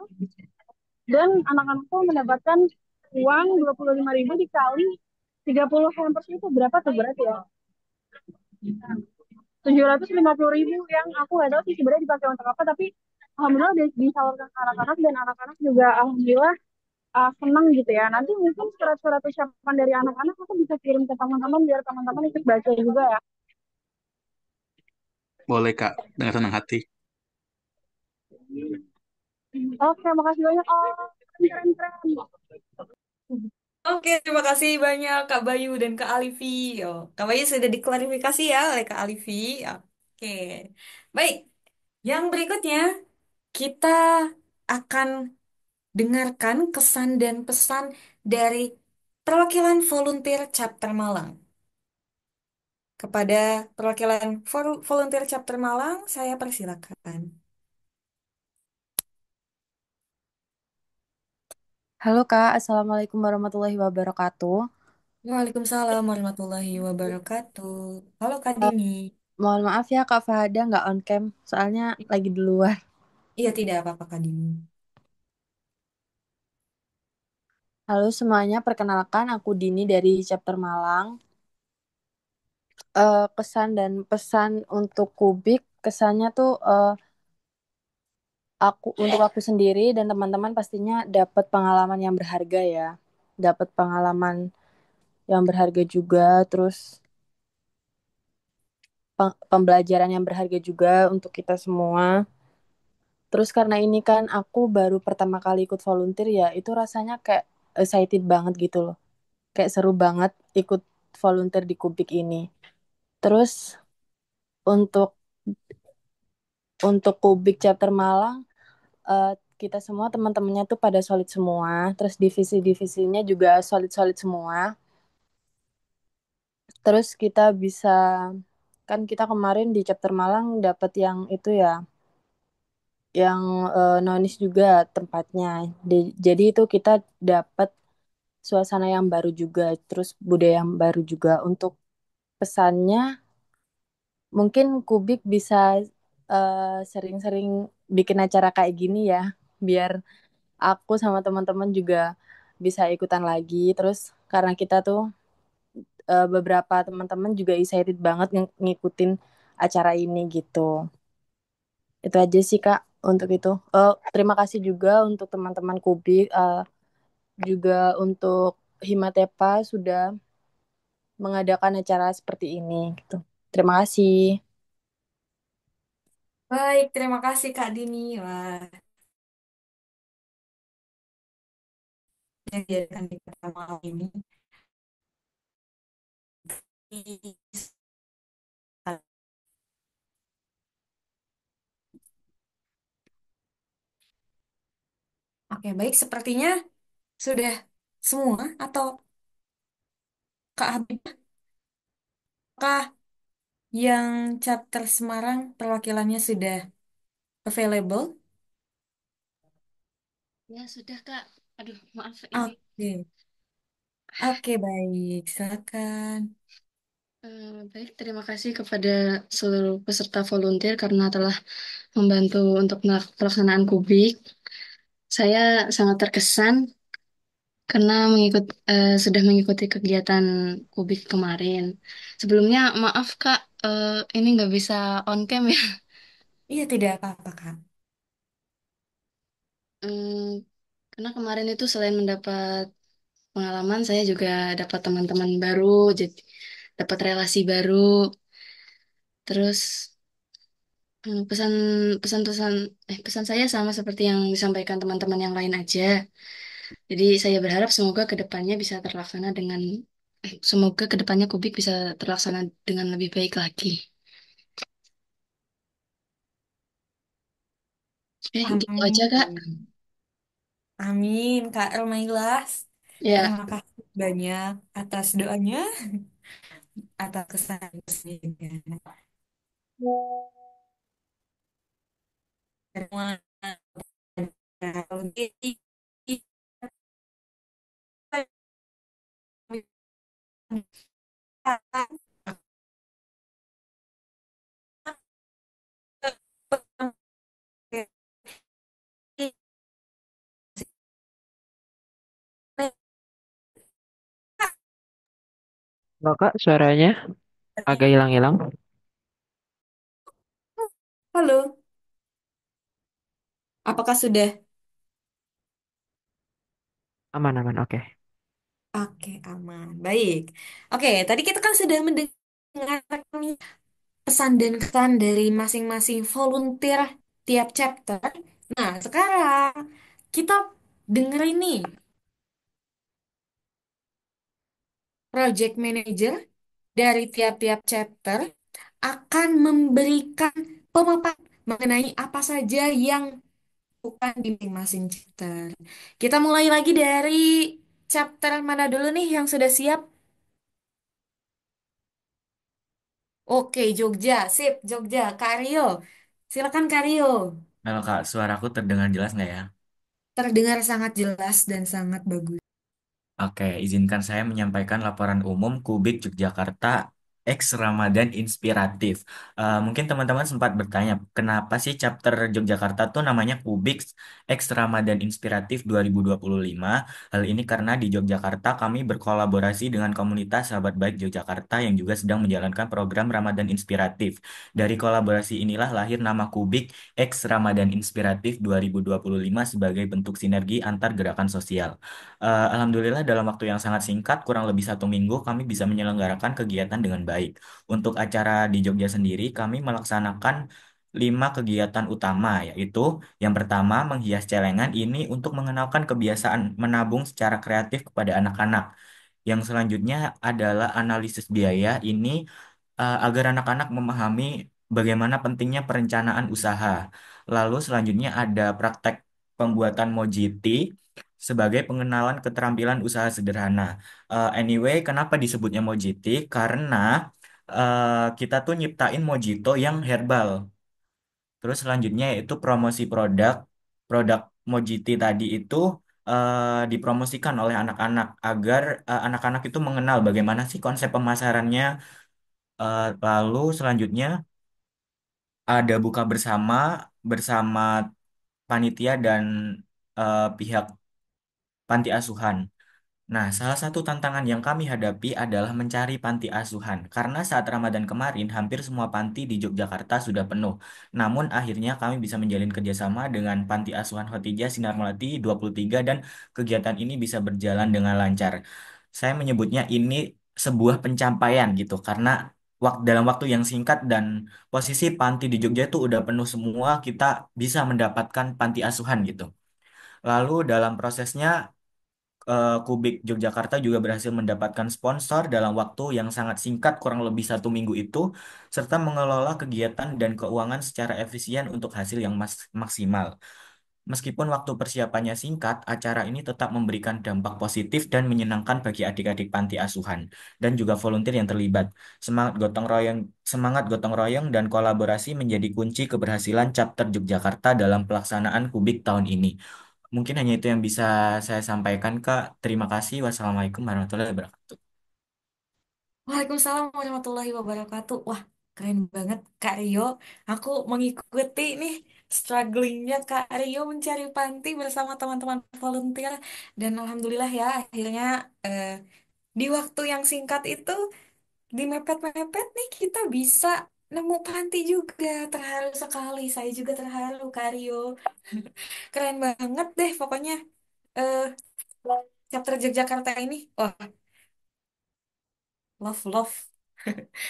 dan anak-anak tuh mendapatkan uang 25.000 dikali 30 hampers itu berapa tuh berarti ya? 750.000, yang aku nggak tahu sih sebenarnya dipakai untuk apa, tapi alhamdulillah udah disalurkan ke anak-anak, dan anak-anak juga alhamdulillah senang gitu ya. Nanti mungkin surat-surat ucapan dari anak-anak aku bisa kirim ke teman-teman biar teman-teman ikut baca juga ya. Boleh Kak, dengan senang hati. Oke, makasih banyak. Oh, keren, keren, keren. Oke, terima kasih banyak Kak Bayu dan Kak Alifi. Oh, Kak Bayu sudah diklarifikasi ya oleh Kak Alifi. Oke, baik. Yang berikutnya kita akan dengarkan kesan dan pesan dari perwakilan volunteer Chapter Malang. Kepada perwakilan volunteer Chapter Malang, saya persilakan. Halo Kak, Assalamualaikum warahmatullahi wabarakatuh. Waalaikumsalam warahmatullahi wabarakatuh. Halo Kak Eh, Dini. Mohon maaf ya Kak Fahada nggak on cam, soalnya lagi di luar. Iya, tidak apa-apa Kak Dini. Halo semuanya, perkenalkan aku Dini dari chapter Malang. Kesan dan pesan untuk Kubik, kesannya tuh untuk aku sendiri dan teman-teman pastinya dapat pengalaman yang berharga ya. Dapat pengalaman yang berharga juga, terus pembelajaran yang berharga juga untuk kita semua. Terus karena ini kan aku baru pertama kali ikut volunteer ya, itu rasanya kayak excited banget gitu loh. Kayak seru banget ikut volunteer di Kubik ini. Terus untuk Kubik chapter Malang, eh, kita semua teman-temannya tuh pada solid semua. Terus divisi-divisinya juga solid-solid semua. Terus kita bisa, kan kita kemarin di chapter Malang dapat yang itu ya, yang nonis juga tempatnya. Jadi itu kita dapat suasana yang baru juga, terus budaya yang baru juga. Untuk pesannya, mungkin Kubik bisa sering-sering bikin acara kayak gini ya, biar aku sama teman-teman juga bisa ikutan lagi. Terus karena kita tuh beberapa teman-teman juga excited banget ngikutin acara ini gitu. Itu aja sih Kak untuk itu. Terima kasih juga untuk teman-teman Kubik, juga untuk Himatepa sudah mengadakan acara seperti ini gitu. Terima kasih. Baik, terima kasih Kak Dini. Wah, yang diadakan di pertama ini. Oke, baik. Sepertinya sudah semua atau Kak Habib, apakah yang chapter Semarang perwakilannya sudah available? Ya sudah Kak. Aduh, maaf ini. Oke, oke baik. Silakan. Baik, terima kasih kepada seluruh peserta volunteer karena telah membantu untuk pelaksanaan kubik. Saya sangat terkesan karena sudah mengikuti kegiatan kubik kemarin. Sebelumnya, maaf Kak, ini nggak bisa on cam ya. Iya, tidak apa-apa, Kak. Hmm, karena kemarin itu selain mendapat pengalaman, saya juga dapat teman-teman baru, jadi dapat relasi baru. Terus pesan pesan-pesan pesan saya sama seperti yang disampaikan teman-teman yang lain aja. Jadi saya berharap semoga kedepannya bisa terlaksana semoga kedepannya Kubik bisa terlaksana dengan lebih baik lagi. Gitu aja Kak. Amin. Amin, Kak Romailas. Ya, Terima kasih banyak atas doanya, atas kesan-kesannya. Semua Halo Kak, suaranya agak hilang-hilang. Halo, apakah sudah? Aman-aman, oke. Oke, aman. Baik. Oke, tadi kita kan sudah mendengarkan pesan dan kesan dari masing-masing volunteer tiap chapter. Nah, sekarang kita denger ini project manager dari tiap-tiap chapter akan memberikan pemaparan mengenai apa saja yang bukan di masing-masing chapter. Kita mulai lagi dari chapter mana dulu nih yang sudah siap? Oke, Jogja. Sip, Jogja. Kak Rio. Silakan Kak Rio. Halo Kak, suaraku terdengar jelas nggak ya? Terdengar sangat jelas dan sangat bagus. Oke, izinkan saya menyampaikan laporan umum Kubik Yogyakarta X Ramadan Inspiratif. Mungkin teman-teman sempat bertanya, kenapa sih chapter Yogyakarta tuh namanya Kubik X Ramadan Inspiratif 2025? Hal ini karena di Yogyakarta kami berkolaborasi dengan komunitas Sahabat Baik Yogyakarta yang juga sedang menjalankan program Ramadan Inspiratif. Dari kolaborasi inilah lahir nama Kubik X Ramadan Inspiratif 2025 sebagai bentuk sinergi antar gerakan sosial. Alhamdulillah dalam waktu yang sangat singkat, kurang lebih 1 minggu, kami bisa menyelenggarakan kegiatan dengan baik. baik. Untuk acara di Jogja sendiri, kami melaksanakan 5 kegiatan utama, yaitu yang pertama menghias celengan ini untuk mengenalkan kebiasaan menabung secara kreatif kepada anak-anak. Yang selanjutnya adalah analisis biaya ini agar anak-anak memahami bagaimana pentingnya perencanaan usaha. Lalu selanjutnya ada praktek pembuatan mojiti sebagai pengenalan keterampilan usaha sederhana. Anyway, kenapa disebutnya mojiti? Karena kita tuh nyiptain mojito yang herbal. Terus selanjutnya yaitu promosi produk. Produk mojiti tadi itu dipromosikan oleh anak-anak agar anak-anak itu mengenal bagaimana sih konsep pemasarannya. Lalu selanjutnya ada buka bersama bersama panitia dan pihak panti asuhan. Nah, salah satu tantangan yang kami hadapi adalah mencari panti asuhan, karena saat Ramadan kemarin hampir semua panti di Yogyakarta sudah penuh. Namun akhirnya kami bisa menjalin kerjasama dengan Panti Asuhan Khotijah Sinar Melati 23 dan kegiatan ini bisa berjalan dengan lancar. Saya menyebutnya ini sebuah pencapaian gitu, karena dalam waktu yang singkat dan posisi panti di Jogja itu udah penuh semua, kita bisa mendapatkan panti asuhan gitu. Lalu dalam prosesnya Kubik Yogyakarta juga berhasil mendapatkan sponsor dalam waktu yang sangat singkat, kurang lebih 1 minggu itu, serta mengelola kegiatan dan keuangan secara efisien untuk hasil yang maksimal. Meskipun waktu persiapannya singkat, acara ini tetap memberikan dampak positif dan menyenangkan bagi adik-adik panti asuhan dan juga volunteer yang terlibat. Semangat gotong royong dan kolaborasi menjadi kunci keberhasilan Chapter Yogyakarta dalam pelaksanaan Kubik tahun ini. Mungkin hanya itu yang bisa saya sampaikan, Kak. Terima kasih. Wassalamualaikum warahmatullahi wabarakatuh. Waalaikumsalam warahmatullahi wabarakatuh. Wah, keren banget Kak Rio. Aku mengikuti nih strugglingnya Kak Rio mencari panti bersama teman-teman volunteer. Dan alhamdulillah ya, akhirnya eh, di waktu yang singkat itu, di mepet-mepet nih kita bisa nemu panti juga. Terharu sekali, saya juga terharu Kak Rio. Keren banget deh pokoknya eh chapter Yogyakarta ini. Wah, love, love.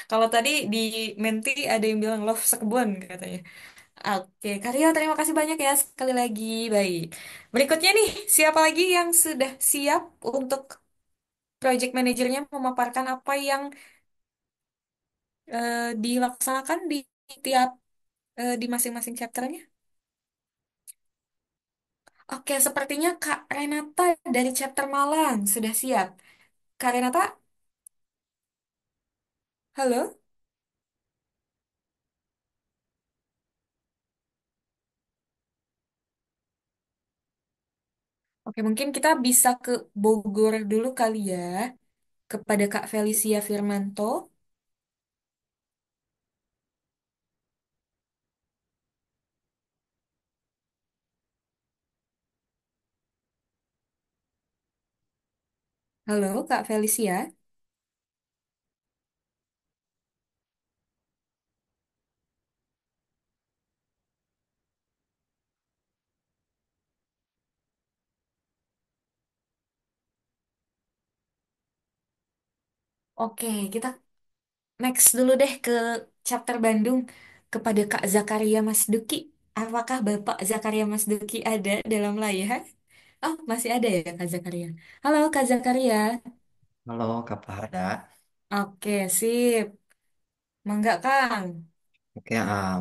Kalau tadi di Menti ada yang bilang love sekebun katanya. Oke, Karyo terima kasih banyak ya sekali lagi. Baik. Berikutnya nih, siapa lagi yang sudah siap untuk project manajernya memaparkan apa yang dilaksanakan di tiap di masing-masing chapternya? Oke, sepertinya Kak Renata dari chapter Malang sudah siap. Kak Renata, halo? Oke, mungkin kita bisa ke Bogor dulu kali ya, kepada Kak Felicia Firmanto. Halo, Kak Felicia. Oke, kita next dulu deh ke chapter Bandung kepada Kak Zakaria Mas Duki. Apakah Bapak Zakaria Mas Duki ada dalam layar? Oh, masih ada ya Kak Zakaria. Halo Kak Zakaria. Halo Kak Farda. Oke, sip. Mangga Kang. Oke,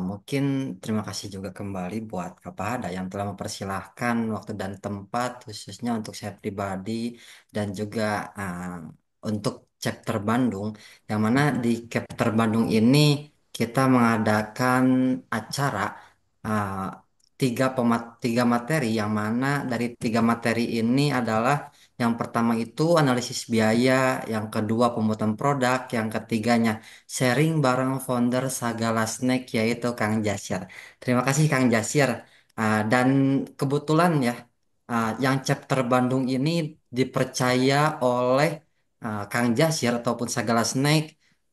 mungkin terima kasih juga kembali buat Kak Farda yang telah mempersilahkan waktu dan tempat khususnya untuk saya pribadi dan juga untuk chapter Bandung, yang mana di chapter Bandung ini kita mengadakan acara ah, tiga materi, yang mana dari tiga materi ini adalah yang pertama itu analisis biaya, yang kedua pembuatan produk, yang ketiganya sharing bareng founder Sagala Snack yaitu Kang Jasir. Terima kasih Kang Jasir. Dan kebetulan ya, yang chapter Bandung ini dipercaya oleh Kang Jasir ataupun Sagala Snack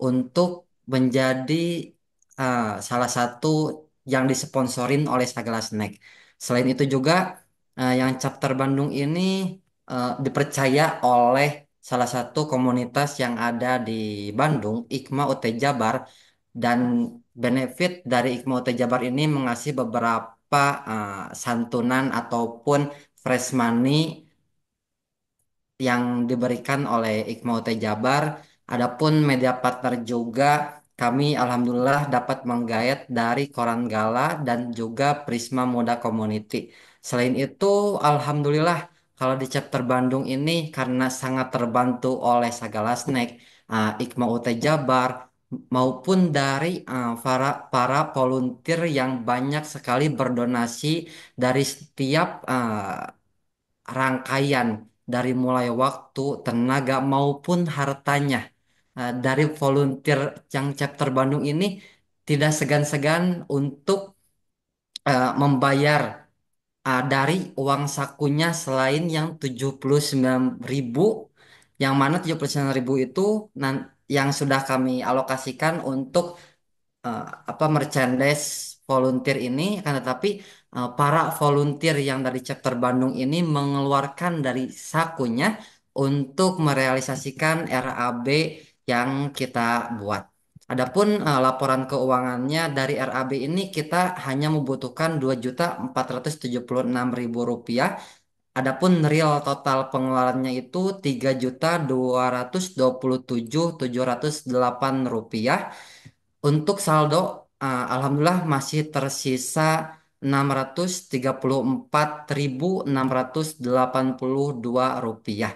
untuk menjadi salah satu yang disponsorin oleh Sagala Snack. Selain itu juga yang chapter Bandung ini dipercaya oleh salah satu komunitas yang ada di Bandung, IKMA UT Jabar, dan benefit dari IKMA UT Jabar ini mengasih beberapa santunan ataupun fresh money yang diberikan oleh Iqma UT Jabar. Adapun media partner juga kami alhamdulillah dapat menggait dari Koran Gala dan juga Prisma Muda Community. Selain itu, alhamdulillah kalau di chapter Bandung ini karena sangat terbantu oleh Sagala Snack, Iqma UT Jabar maupun dari para para volunteer yang banyak sekali berdonasi dari setiap rangkaian dari mulai waktu, tenaga maupun hartanya. Dari volunteer yang chapter Bandung ini tidak segan-segan untuk membayar dari uang sakunya selain yang 79.000, yang mana 79.000 itu yang sudah kami alokasikan untuk eh, merchandise volunteer ini, akan tetapi para volunteer yang dari chapter Bandung ini mengeluarkan dari sakunya untuk merealisasikan RAB yang kita buat. Adapun laporan keuangannya dari RAB ini kita hanya membutuhkan 2.476.000 rupiah. Adapun real total pengeluarannya itu 3.227.708 rupiah. Untuk saldo, alhamdulillah masih tersisa 634.682 rupiah.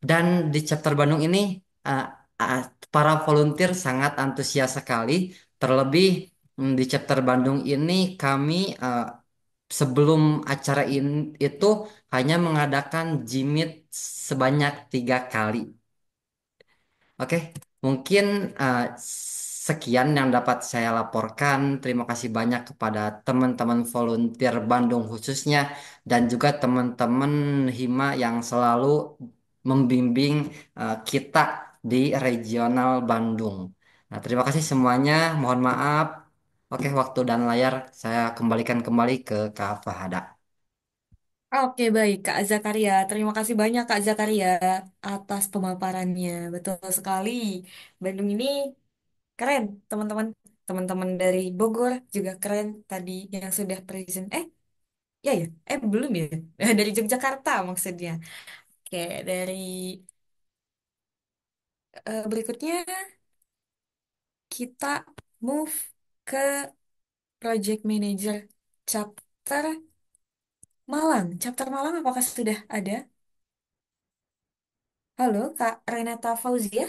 Dan di chapter Bandung ini, uh, uh, para volunteer sangat antusias sekali. Terlebih di chapter Bandung ini kami sebelum acara ini itu hanya mengadakan jimit sebanyak 3 kali. Oke, mungkin uh, sekian yang dapat saya laporkan. Terima kasih banyak kepada teman-teman volunteer Bandung khususnya dan juga teman-teman Hima yang selalu membimbing kita di regional Bandung. Nah, terima kasih semuanya. Mohon maaf. Oke, waktu dan layar saya kembalikan kembali ke Kak Fahada. Oke, baik, Kak Zakaria. Terima kasih banyak, Kak Zakaria, atas pemaparannya. Betul sekali. Bandung ini keren, teman-teman. Teman-teman dari Bogor juga keren tadi yang sudah present. Ya ya. Belum ya. Dari Yogyakarta maksudnya. Oke, dari berikutnya kita move ke Project Manager chapter Malang. Chapter Malang apakah sudah ada? Halo, Kak Renata Fauzia.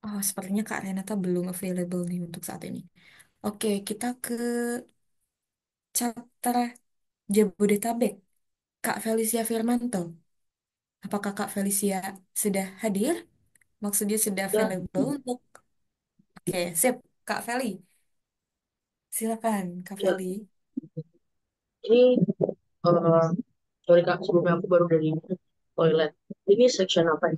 Oh, sepertinya Kak Renata belum available nih untuk saat ini. Oke, kita ke chapter Jabodetabek. Kak Felicia Firmanto. Apakah Kak Felicia sudah hadir? Maksudnya sudah Ya, available untuk... Oke, sip. Kak Feli, silakan Kak ya. Feli. Ini, eh sorry Kak, sebelumnya aku baru dari toilet. Ini section apa ya?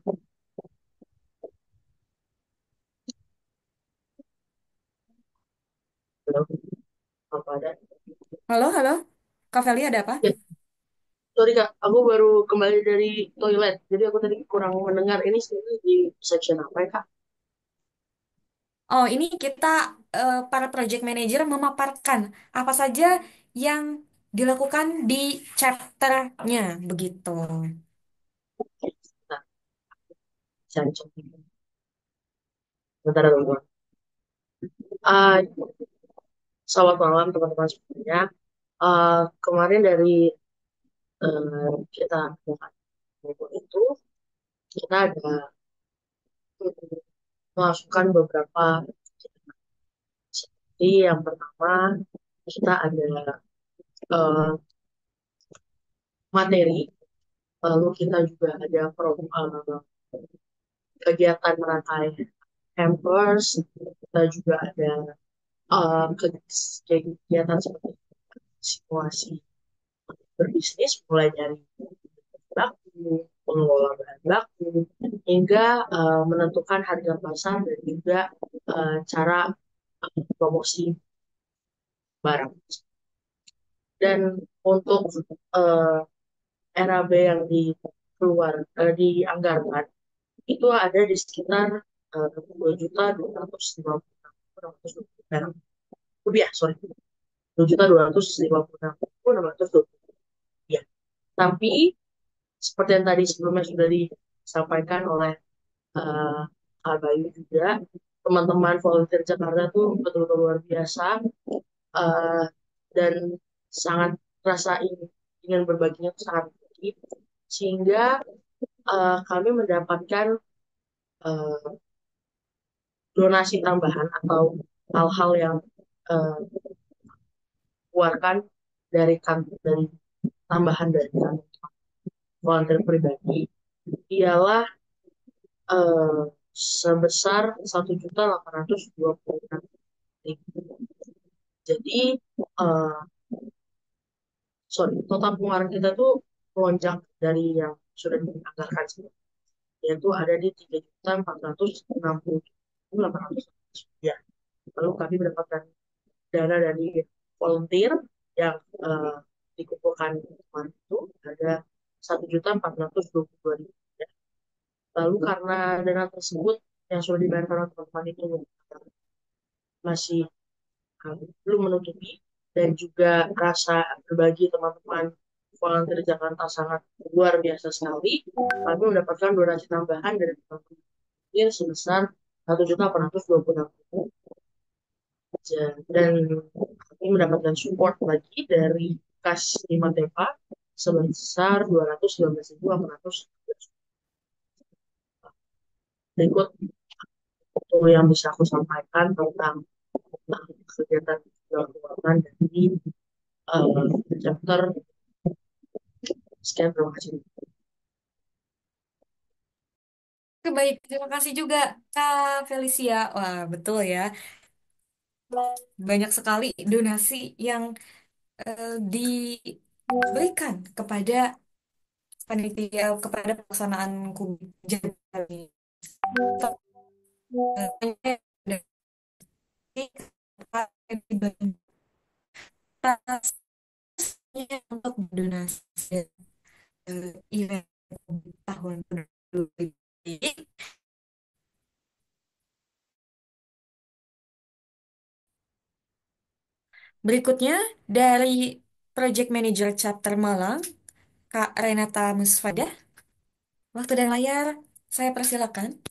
Halo, apa ada? Halo, halo. Kak Feli ada apa? Ya, sorry Kak, aku baru kembali dari toilet. Jadi aku tadi kurang mendengar ini sebenarnya di section apa ya Kak? Oh, ini kita para project manager memaparkan apa saja yang dilakukan di chapternya, begitu. Nah, cari contoh. Bentar, teman-teman. Ah, Selamat malam teman-teman semuanya. Kemarin dari kita itu kita ada memasukkan beberapa. Jadi yang pertama kita ada eh, materi, lalu kita juga ada kegiatan merangkai hampers, kita juga ada kegiatan seperti simulasi berbisnis, mulai dari baku, pengelola bahan baku, hingga menentukan harga pasar dan juga cara promosi. barang. Dan untuk eh, RAB yang dianggarkan itu ada di sekitar 2.256.620 perak. Rupiah, sorry. 2.256.620 rupiah. Tapi seperti yang tadi sebelumnya sudah disampaikan oleh uh, Kak Bayu juga, teman-teman volunteer Jakarta tuh betul-betul luar biasa, uh, dan sangat rasa ingin berbaginya tuh sangat tinggi, sehingga kami mendapatkan uh, donasi tambahan atau hal-hal yang uh, keluarkan dari tambahan dari kami volunteer pribadi ialah eh, sebesar 1.826.000. Jadi eh, total pengeluaran kita tuh melonjak dari yang sudah dianggarkan sebelumnya, yaitu ada di 3.460.800 rupiah. Lalu kami mendapatkan dana dari volunteer yang dikumpulkan kemarin itu ada 1.422.000. Lalu karena dana tersebut yang sudah dibayarkan oleh teman-teman itu masih belum menutupi, dan juga rasa berbagi teman-teman volunteer Jakarta sangat luar biasa sekali, kami mendapatkan donasi tambahan dari teman-teman sebesar 1.826.000. Dan kami mendapatkan support lagi dari kas 5 Tepa sebesar 219.800. Berikut itu yang bisa aku sampaikan tentang kegiatan keuangan dari chapter. Sekian, terima kasih. Oke, baik, terima kasih juga Kak Felicia. Wah, betul ya. Banyak sekali donasi yang diberikan kepada panitia, kepada pelaksanaan kubik kali. Untuk donasi event tahun 2020. Berikutnya dari Project Manager Chapter Malang, Kak Renata Musfadah. Waktu dan layar saya persilakan.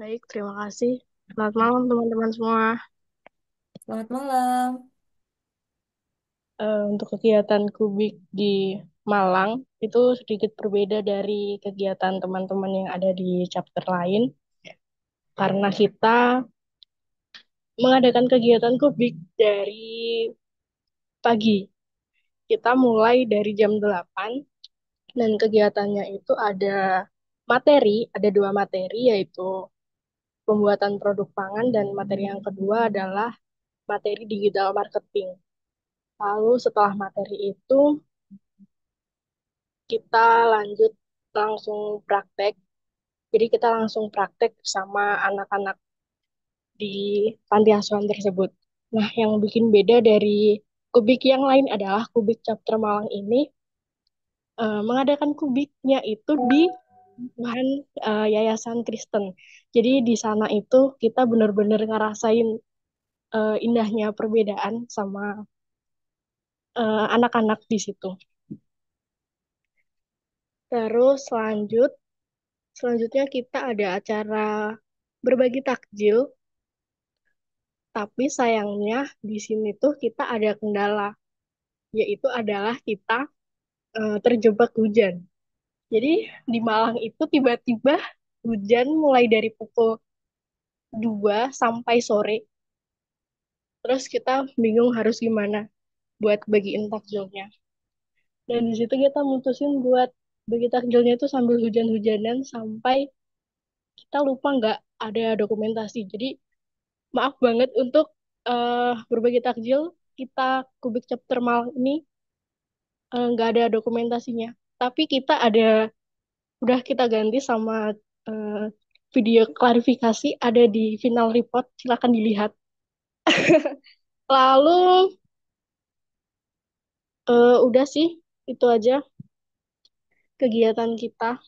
Baik, terima kasih. Selamat malam teman-teman semua. Selamat malam. Untuk kegiatan kubik di Malang itu sedikit berbeda dari kegiatan teman-teman yang ada di chapter lain, karena kita mengadakan kegiatan kubik dari pagi. Kita mulai dari jam 8 dan kegiatannya itu ada dua materi, yaitu pembuatan produk pangan, dan materi yang kedua adalah materi digital marketing. Lalu setelah materi itu kita lanjut langsung praktek. Jadi kita langsung praktek sama anak-anak di panti asuhan tersebut. Nah, yang bikin beda dari kubik yang lain adalah kubik chapter Malang ini mengadakan kubiknya itu di lingkungan Yayasan Kristen. Jadi di sana itu kita benar-benar ngerasain indahnya perbedaan sama anak-anak di situ. Terus selanjutnya kita ada acara berbagi takjil, tapi sayangnya di sini tuh kita ada kendala, yaitu adalah kita terjebak hujan. Jadi di Malang itu tiba-tiba hujan mulai dari pukul 2 sampai sore. Terus kita bingung harus gimana buat bagiin takjilnya. Dan di situ kita mutusin buat bagi takjilnya itu sambil hujan-hujanan sampai kita lupa nggak ada dokumentasi. Jadi maaf banget untuk berbagi takjil, kita Kubik Chapter Malang ini nggak ada dokumentasinya. Tapi udah kita ganti sama eh, video klarifikasi ada di final report, silakan dilihat. Lalu udah sih itu aja kegiatan kita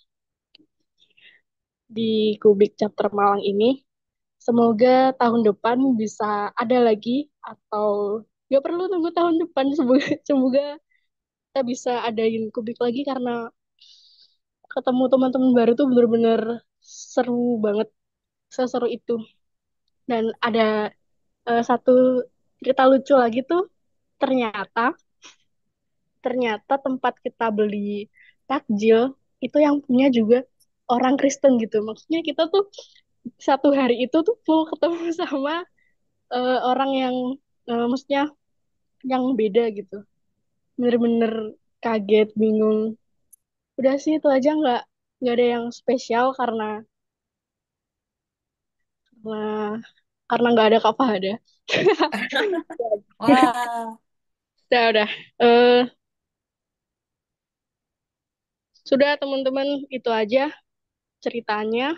di Kubik Chapter Malang ini. Semoga tahun depan bisa ada lagi atau nggak perlu tunggu tahun depan. Semoga, semoga kita bisa adain Kubik lagi karena ketemu teman-teman baru tuh bener-bener seru banget, seseru itu. Dan ada satu cerita lucu lagi tuh, ternyata ternyata tempat kita beli takjil itu yang punya juga orang Kristen gitu. Maksudnya kita tuh satu hari itu tuh full ketemu sama orang yang maksudnya yang beda gitu. Bener-bener kaget, bingung. Udah sih itu aja, nggak ada yang spesial karena karena nggak ada Kak Fahada. Wah, Udah. Eh, sudah teman-teman, itu aja ceritanya.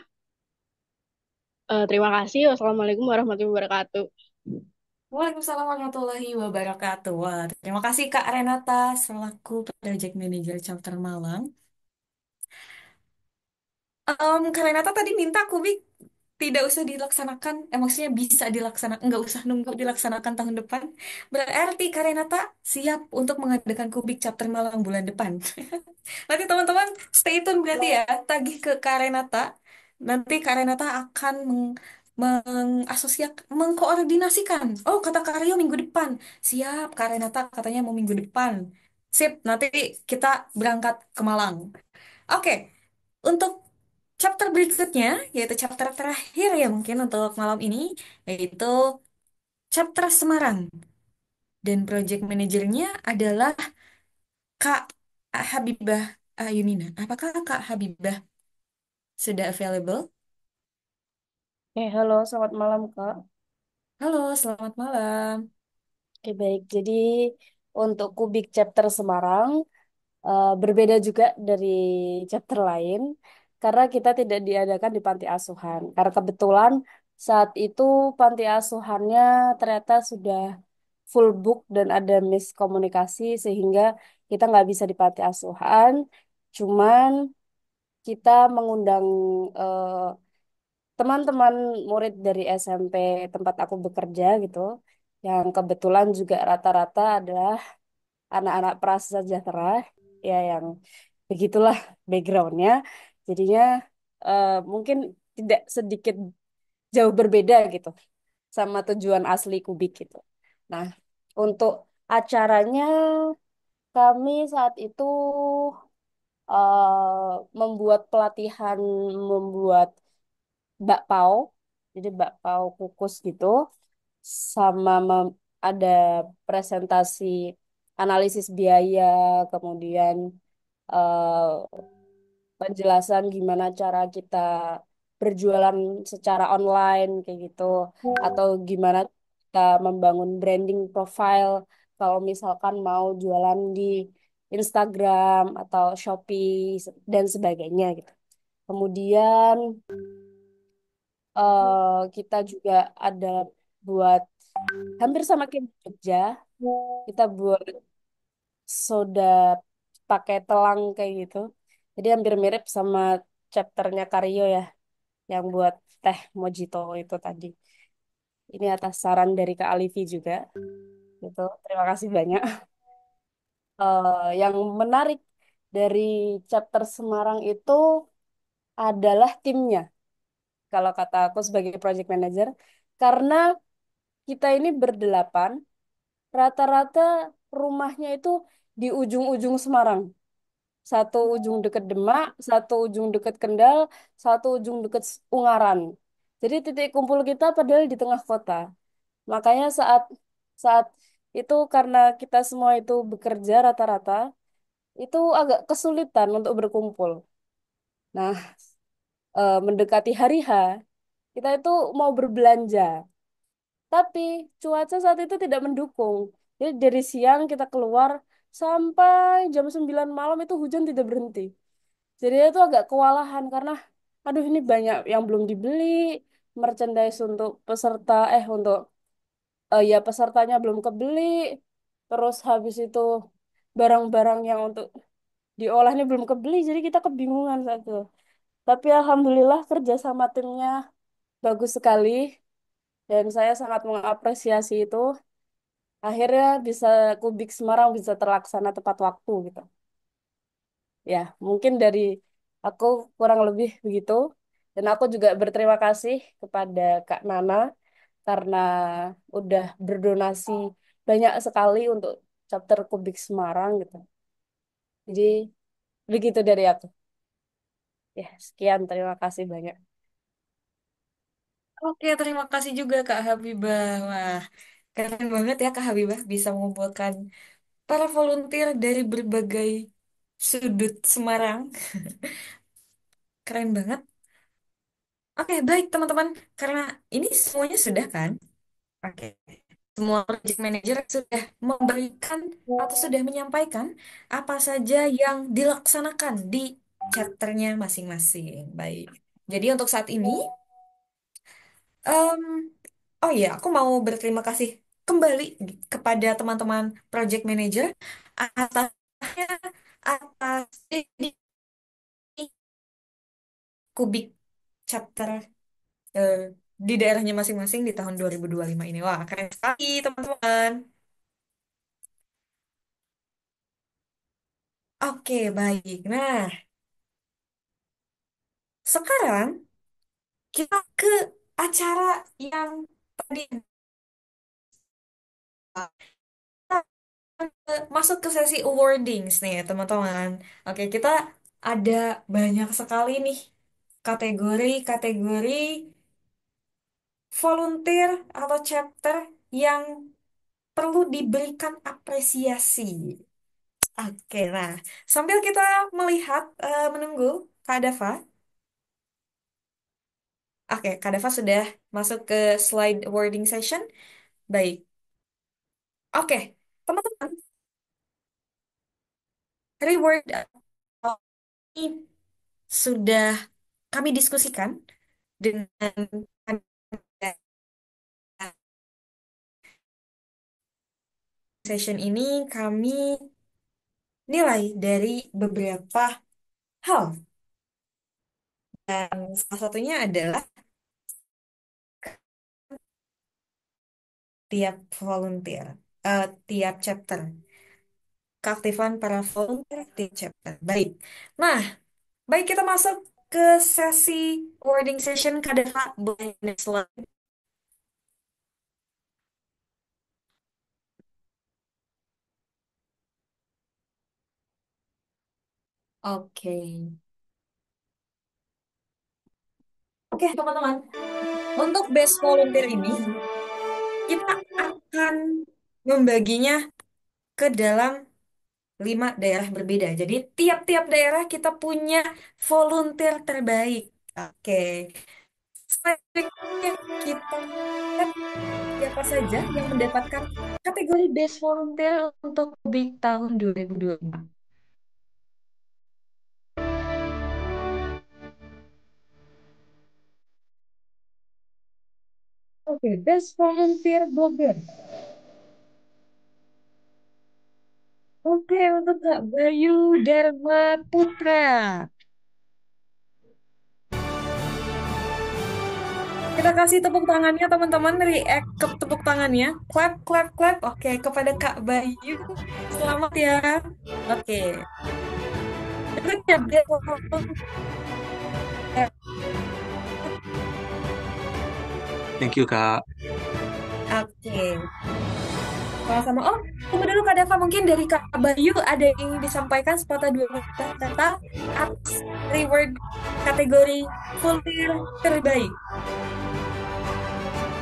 Terima kasih. Wassalamualaikum warahmatullahi wabarakatuh. Waalaikumsalam warahmatullahi wabarakatuh. Wah, terima kasih Kak Renata selaku Project Manager Chapter Malang. Kak Renata tadi minta Kubik tidak usah dilaksanakan, maksudnya bisa dilaksanakan, nggak usah nunggu dilaksanakan tahun depan. Berarti Kak Renata siap untuk mengadakan Kubik Chapter Malang bulan depan. Nanti teman-teman stay tune berarti ya, tagih ke Kak Renata. Nanti Kak Renata akan mengkoordinasikan. Oh, kata Kak Rio minggu depan. Siap, Kak Renata katanya mau minggu depan. Sip, nanti kita berangkat ke Malang. Oke, untuk chapter berikutnya, yaitu chapter terakhir ya mungkin untuk malam ini, yaitu chapter Semarang. Dan project manajernya adalah Kak Habibah Yunina. Apakah Kak Habibah sudah available? Halo, selamat malam, Kak. Halo, selamat malam. Oke, baik. Jadi untuk Kubik Chapter Semarang berbeda juga dari chapter lain karena kita tidak diadakan di panti asuhan. Karena kebetulan saat itu panti asuhannya ternyata sudah full book dan ada miskomunikasi sehingga kita nggak bisa di panti asuhan. Cuman kita mengundang eh, teman-teman murid dari SMP tempat aku bekerja gitu, yang kebetulan juga rata-rata adalah anak-anak prasejahtera, ya yang begitulah backgroundnya. Jadinya mungkin tidak sedikit jauh berbeda gitu sama tujuan asli Kubik gitu. Nah, untuk acaranya kami saat itu membuat pelatihan membuat bakpao, jadi bakpao kukus gitu, sama ada presentasi analisis biaya, kemudian eh, penjelasan gimana cara kita berjualan secara online kayak gitu, atau gimana kita membangun branding profile kalau misalkan mau jualan di Instagram atau Shopee dan sebagainya gitu. Kemudian kita juga ada buat hampir sama kayak di Jogja, kita buat soda pakai telang kayak gitu. Jadi hampir mirip sama chapternya Karyo ya, yang buat teh mojito itu tadi. Ini atas saran dari Kak Alivi juga. Gitu. Terima kasih banyak. Yang menarik dari chapter Semarang itu adalah timnya. Kalau kata aku sebagai project manager, karena kita ini berdelapan, rata-rata rumahnya itu di ujung-ujung Semarang. Satu ujung deket Demak, satu ujung deket Kendal, satu ujung deket Ungaran. Jadi titik kumpul kita padahal di tengah kota. Makanya saat saat itu karena kita semua itu bekerja rata-rata, itu agak kesulitan untuk berkumpul. Nah, mendekati hari H, kita itu mau berbelanja. Tapi cuaca saat itu tidak mendukung. Jadi dari siang kita keluar sampai jam 9 malam itu hujan tidak berhenti. Jadi itu agak kewalahan karena aduh ini banyak yang belum dibeli, merchandise untuk peserta untuk ya pesertanya belum kebeli, terus habis itu barang-barang yang untuk diolah ini belum kebeli, jadi kita kebingungan saat itu. Tapi alhamdulillah kerja sama timnya bagus sekali dan saya sangat mengapresiasi itu. Akhirnya bisa Kubik Semarang bisa terlaksana tepat waktu gitu. Ya, mungkin dari aku kurang lebih begitu. Dan aku juga berterima kasih kepada Kak Nana karena udah berdonasi banyak sekali untuk chapter Kubik Semarang gitu. Jadi begitu dari aku. Ya, sekian. Terima kasih banyak. Oke, terima kasih juga Kak Habibah. Wah, keren banget ya Kak Habibah bisa mengumpulkan para volunteer dari berbagai sudut Semarang. Keren banget. Oke, baik teman-teman. Karena ini semuanya sudah kan? Oke. Semua project manager sudah memberikan atau sudah menyampaikan apa saja yang dilaksanakan di chapternya masing-masing. Baik. Jadi untuk saat ini, em, oh iya, aku mau berterima kasih kembali kepada teman-teman project manager atas atas Kubik chapter eh, di daerahnya masing-masing di tahun 2025 ini. Wah, keren sekali teman-teman. Oke, baik. Nah, sekarang kita ke acara yang tadi masuk ke sesi awardings nih, teman-teman. Oke, kita ada banyak sekali nih kategori-kategori volunteer atau chapter yang perlu diberikan apresiasi. Oke, nah, sambil kita melihat, menunggu Kak Dava. Oke, Kak Dava sudah masuk ke slide awarding session. Baik. Oke, teman-teman, reward ini sudah kami diskusikan dengan session ini kami nilai dari beberapa hal. Dan salah satunya adalah tiap volunteer, tiap chapter, keaktifan para volunteer tiap chapter. Baik. Nah, baik kita masuk ke sesi wording session Kadeva. Boleh next slide. Oke. Oke, teman-teman. Untuk best volunteer ini, kita akan membaginya ke dalam 5 daerah berbeda. Jadi tiap-tiap daerah kita punya volunteer terbaik. Oke. Selanjutnya kita lihat siapa saja yang mendapatkan kategori best volunteer untuk Big tahun 2024. Oke, best volunteer Bogor. Oke, untuk Kak Bayu Dharma Putra. Kita kasih tepuk tangannya teman-teman, react ke tepuk tangannya. Clap, clap, clap. Oke, kepada Kak Bayu. Selamat ya. Oke. Berikutnya, best volunteer. Thank you, Kak. Oke. Sama-sama. Oh, tunggu dulu Kak Dava. Mungkin dari Kak Bayu ada yang ingin disampaikan sepatah dua kata atas reward kategori volunteer terbaik.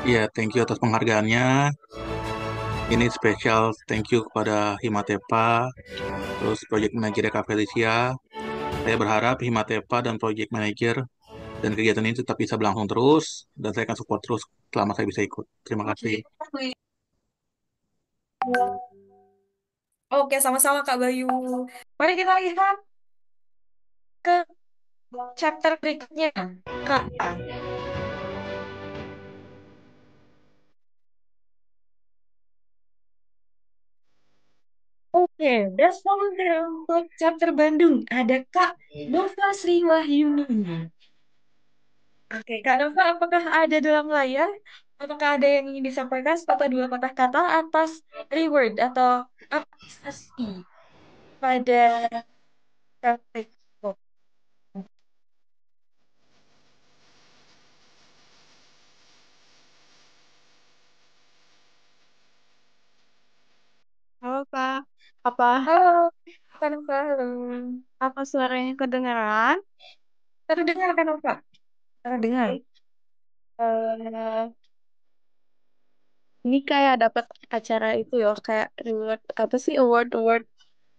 Iya, thank you atas penghargaannya. Ini spesial thank you kepada Himatepa, terus Project Manager Kak Felicia. Saya berharap Himatepa dan Project Manager dan kegiatan ini tetap bisa berlangsung terus, dan saya akan support terus selama saya bisa ikut. Terima kasih. Oke, sama-sama Kak Bayu. Mari kita lihat ke chapter berikutnya. Kak. Best volunteer untuk chapter Bandung ada Kak Nova Sri Wahyuni. Oke, Kak Nova, apakah ada dalam layar? Apakah ada yang ingin disampaikan sepatah dua patah kata atas reward atau apresiasi pada chapter? Halo Kak, apa Halo, Kak Nova, halo. apa suaranya kedengeran? Terdengar Kak Nova? Terdengar. Eh, ini kayak dapat acara itu ya, kayak reward apa sih award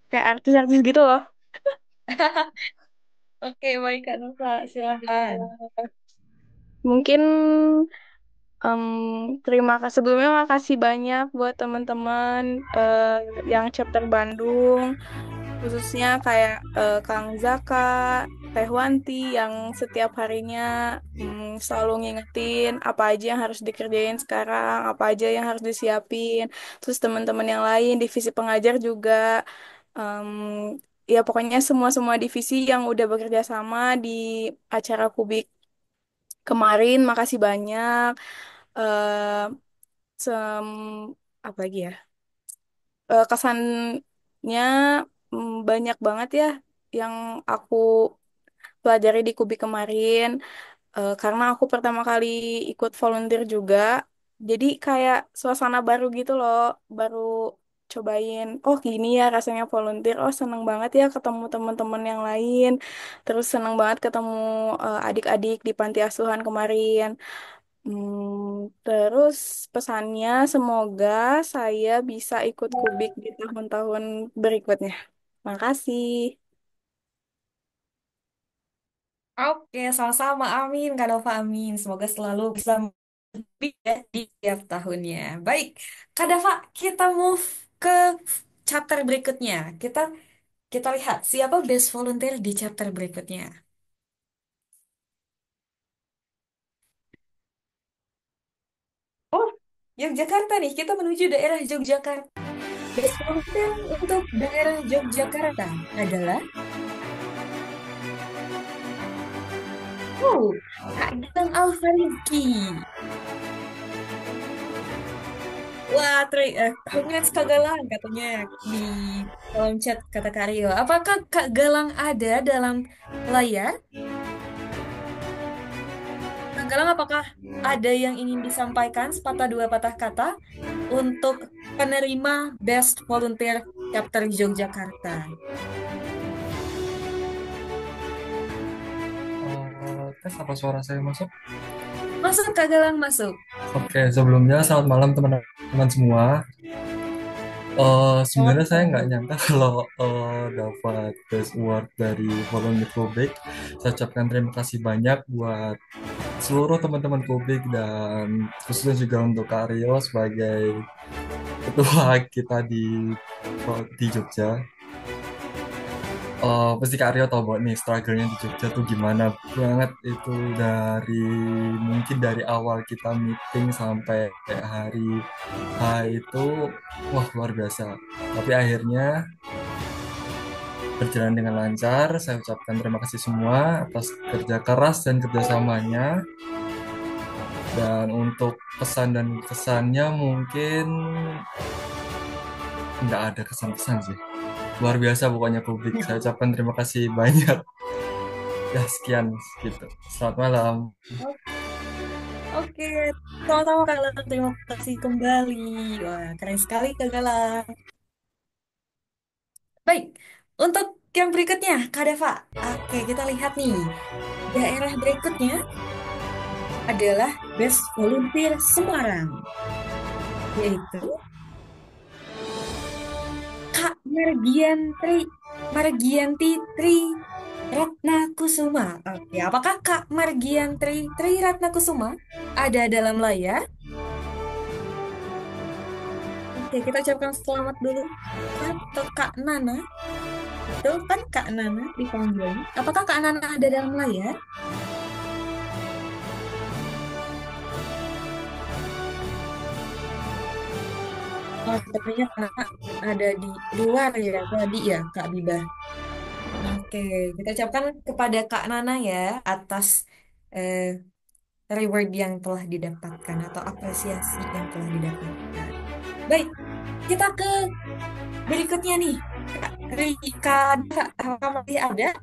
kayak artis-artis gitu loh. Oke, baik Kak Nova, silakan. Mungkin terima kasih sebelumnya, makasih banyak buat teman-teman yang chapter Bandung, khususnya kayak Kang Zaka, Teh Wanti yang setiap harinya selalu ngingetin apa aja yang harus dikerjain sekarang, apa aja yang harus disiapin. Terus teman-teman yang lain, divisi pengajar juga, em, ya pokoknya semua-semua divisi yang udah bekerja sama di acara Kubik kemarin, makasih banyak. eh sem apa lagi ya? Kesannya banyak banget ya yang aku pelajari di Kubi kemarin. Karena aku pertama kali ikut volunteer juga, jadi kayak suasana baru gitu loh, baru cobain. Oh gini ya rasanya volunteer. Oh seneng banget ya ketemu teman-teman yang lain. Terus seneng banget ketemu adik-adik di panti asuhan kemarin. Terus pesannya semoga saya bisa ikut Kubik di tahun-tahun berikutnya. Makasih. Oke, sama-sama. Amin, Kak Nova. Amin. Semoga selalu bisa lebih ya di tiap tahunnya. Baik, Kak Dava, kita move ke chapter berikutnya. Kita lihat siapa best volunteer di chapter berikutnya. Oh, Yogyakarta nih. Kita menuju daerah Yogyakarta. Best volunteer untuk daerah Yogyakarta adalah Kak Gilang Alfarizki. Wah, congrats Kak Galang katanya di kolom chat kata Karyo. Apakah Kak Galang ada dalam layar? Kak Galang, apakah ada yang ingin disampaikan sepatah dua patah kata untuk penerima Best Volunteer Chapter Yogyakarta? Tes apa suara saya masuk? Masuk Kak Galang, masuk. Oke, sebelumnya selamat malam teman-teman semua. Sebenarnya saya nggak nyangka kalau dapat Best Award dari Volunteer Public. Saya ucapkan terima kasih banyak buat seluruh teman-teman Publik dan khususnya juga untuk Kak Rio sebagai ketua kita di Jogja. Pasti Kak Rio tahu banget nih struggle-nya di Jogja tuh gimana banget itu mungkin dari awal kita meeting sampai hari H itu wah luar biasa. Tapi akhirnya berjalan dengan lancar. Saya ucapkan terima kasih semua atas kerja keras dan kerjasamanya. Dan untuk pesan dan kesannya mungkin nggak ada kesan-kesan sih. Luar biasa pokoknya publik. Saya ucapkan terima kasih banyak. Ya sekian gitu. Selamat malam. Oke, sama-sama Kak Galang. Terima kasih kembali. Wah, keren sekali Kak Galang. Baik, untuk yang berikutnya, Kak Deva. Oke, kita lihat nih. Daerah berikutnya adalah Best Volunteer Semarang, yaitu Kak Margianti Tri Ratna Kusuma. Oke, apakah Kak Margianti Tri Ratna Kusuma ada dalam layar? Oke, kita ucapkan selamat dulu. Atau Kak Nana? Itu kan Kak Nana dipanggil. Apakah Kak Nana ada dalam layar? Oh, sepertinya karena ada di luar ya tadi ya, Kak Biba. Oke, kita ucapkan kepada Kak Nana ya atas eh, reward yang telah didapatkan atau apresiasi yang telah didapatkan. Baik, kita ke berikutnya nih. Kak Rika, apakah masih ada?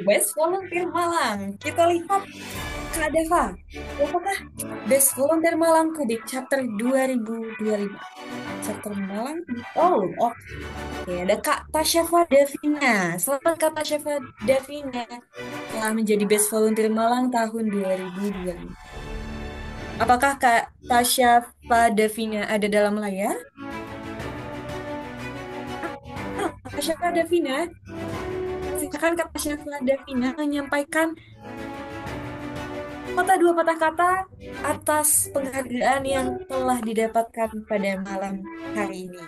Best Volunteer Malang. Kita lihat Kak Deva. Apakah Best Volunteer Malang Kubik Chapter 2025? Chapter Malang? Oke. Ada Kak Tasyafa Davina. Selamat Kak Tasyafa Davina telah menjadi Best Volunteer Malang tahun 2025. Apakah Kak Tasyafa Davina ada dalam layar? Kak Tasyafa Davina, silakan Kak Tasyafa Davina menyampaikan dua patah kata atas penghargaan yang telah didapatkan pada malam hari ini.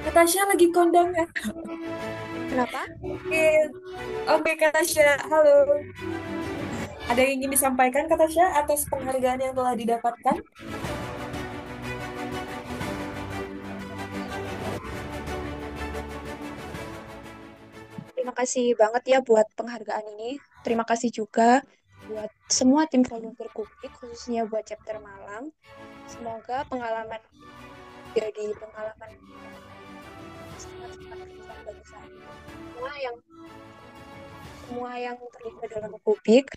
Kak Tasya lagi kondangan. Kenapa? Oke, Kak Tasya, halo. Ada yang ingin disampaikan Kak Tasya atas penghargaan yang telah didapatkan? Terima kasih banget ya buat penghargaan ini. Terima kasih juga buat semua tim volunteer Kubik, khususnya buat chapter Malang. Semoga pengalaman jadi pengalaman sangat-sangat berkesan bagi saya. Semua yang terlibat dalam Kubik,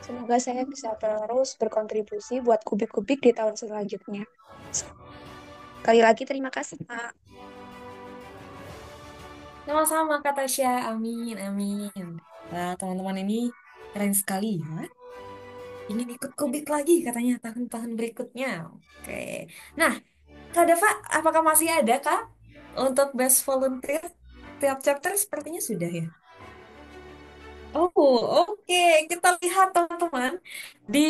semoga saya bisa terus berkontribusi buat Kubik-Kubik di tahun selanjutnya. Sekali lagi terima kasih, Pak. Sama-sama Kak Tasya, amin, amin. Nah, teman-teman ini keren sekali ya. Ingin ikut Kubik lagi katanya tahun-tahun berikutnya. Oke. Nah, Kak Dava, apakah masih ada Kak untuk Best Volunteer? Tiap chapter sepertinya sudah ya. Oke. Kita lihat teman-teman. Di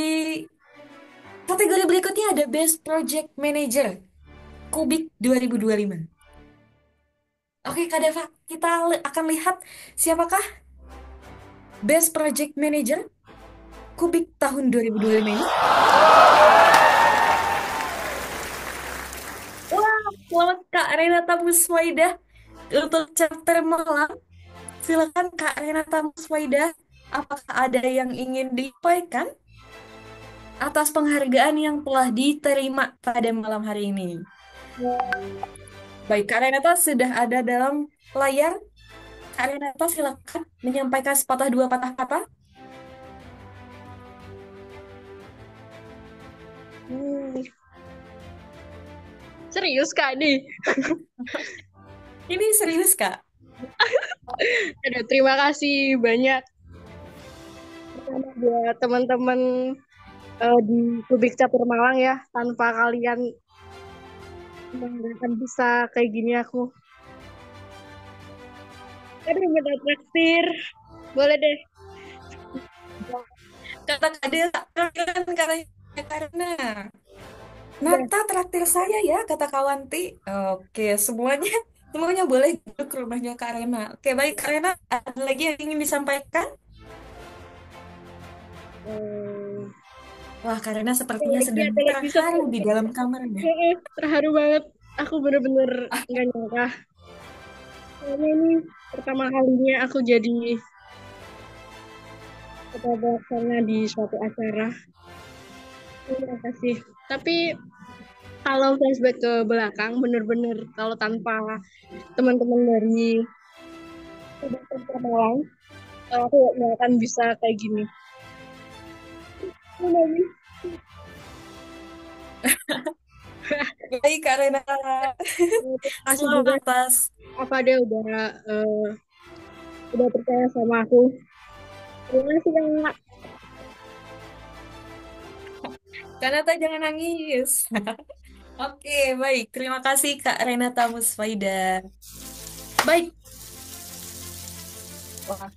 kategori berikutnya ada Best Project Manager Kubik 2025. Oke, Kak Dava, kita akan lihat siapakah Best Project Manager Kubik tahun 2025 ini. Wah, selamat Kak Renata Muswaidah untuk chapter Malang. Silakan Kak Renata Muswaidah, apakah ada yang ingin disampaikan atas penghargaan yang telah diterima pada malam hari ini? Baik, Kak Renata sudah ada dalam layar. Kak Renata silakan menyampaikan sepatah dua patah kata. Serius Kak nih? Ini serius Kak. Aduh, terima kasih banyak buat teman-teman di Kubik Catur Malang ya. Tanpa kalian nggak akan bisa kayak gini aku. Aduh, minta traktir. Boleh deh. Kata Kadel, katanya karena Nata traktir saya ya, kata Kawanti. Oke, semuanya boleh ke rumahnya Kak Rena. Oke, baik Kak Rena, ada lagi yang ingin disampaikan? Wah, Kak Rena sepertinya sedang terharu di dalam kamarnya. Terharu banget. Aku bener-bener nggak nyangka. Karena ini pertama kalinya aku jadi ketua pelaksana di suatu acara. Terima kasih. Tapi kalau flashback ke belakang, bener-bener kalau tanpa teman-teman dari Malang, aku nggak akan bisa kayak gini. Baik Kak Rena. Selamat atas. Apa dia udah percaya sama aku. Terima kasih Kak. Kanata jangan nangis. Oke, baik. Terima kasih Kak Renata Musfaida. Baik. Wah,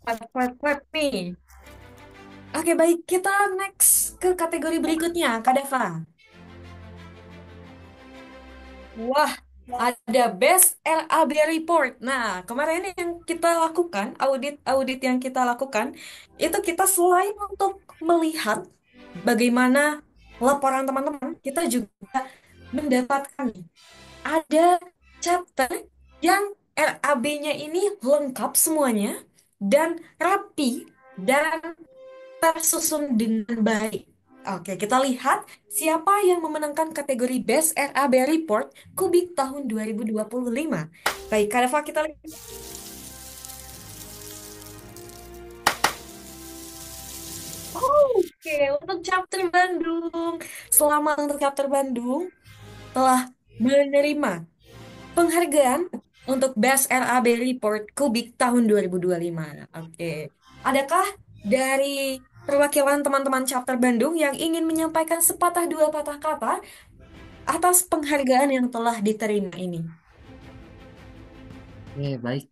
clap nih. Oke, baik. Kita next ke kategori berikutnya, Kak Deva. Wah, Ada Best RAB Report. Nah, kemarin yang kita lakukan, audit yang kita lakukan, itu kita selain untuk melihat bagaimana laporan teman-teman, kita juga mendapatkan ada chapter yang RAB-nya ini lengkap semuanya dan rapi dan tersusun dengan baik. Oke, kita lihat siapa yang memenangkan kategori Best RAB Report Kubik tahun 2025. Baik, Kak Dava, kita lihat. Oke, untuk chapter Bandung. Selamat untuk chapter Bandung telah menerima penghargaan untuk Best RAB Report Kubik tahun 2025. Oke. Adakah dari perwakilan teman-teman chapter Bandung yang ingin menyampaikan sepatah dua patah kata atas penghargaan yang telah diterima ini? Baik.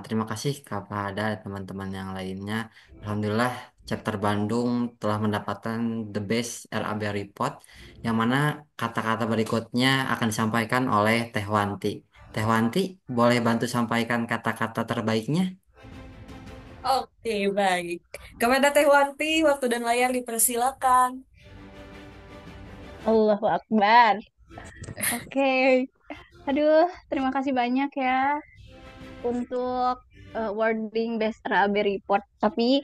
Terima kasih kepada teman-teman yang lainnya. Alhamdulillah, chapter Bandung telah mendapatkan the best RAB report, yang mana kata-kata berikutnya akan disampaikan oleh Teh Wanti. Teh Wanti, boleh bantu sampaikan kata-kata terbaiknya? Oke, baik. Kepada Teh Wanti, waktu dan layar dipersilakan. Allahu Akbar. Oke. Aduh, terima kasih banyak ya untuk awarding Best RAB Report. Tapi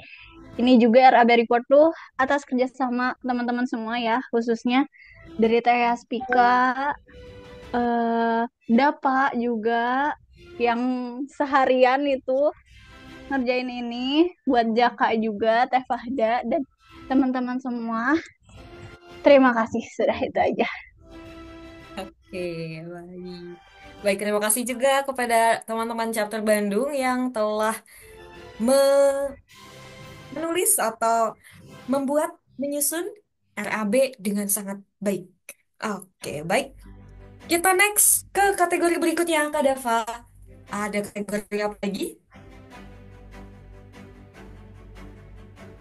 ini juga RAB Report tuh atas kerjasama teman-teman semua ya, khususnya dari Teh Spika, Dapa juga yang seharian itu ngerjain ini, buat Jaka juga, Teh Fahda, dan teman-teman semua. Terima kasih, sudah itu aja. Oke, baik. Baik, terima kasih juga kepada teman-teman chapter Bandung yang telah menulis atau menyusun RAB dengan sangat baik. Oke, baik. Kita next ke kategori berikutnya, Kak Dava. Ada kategori apa lagi?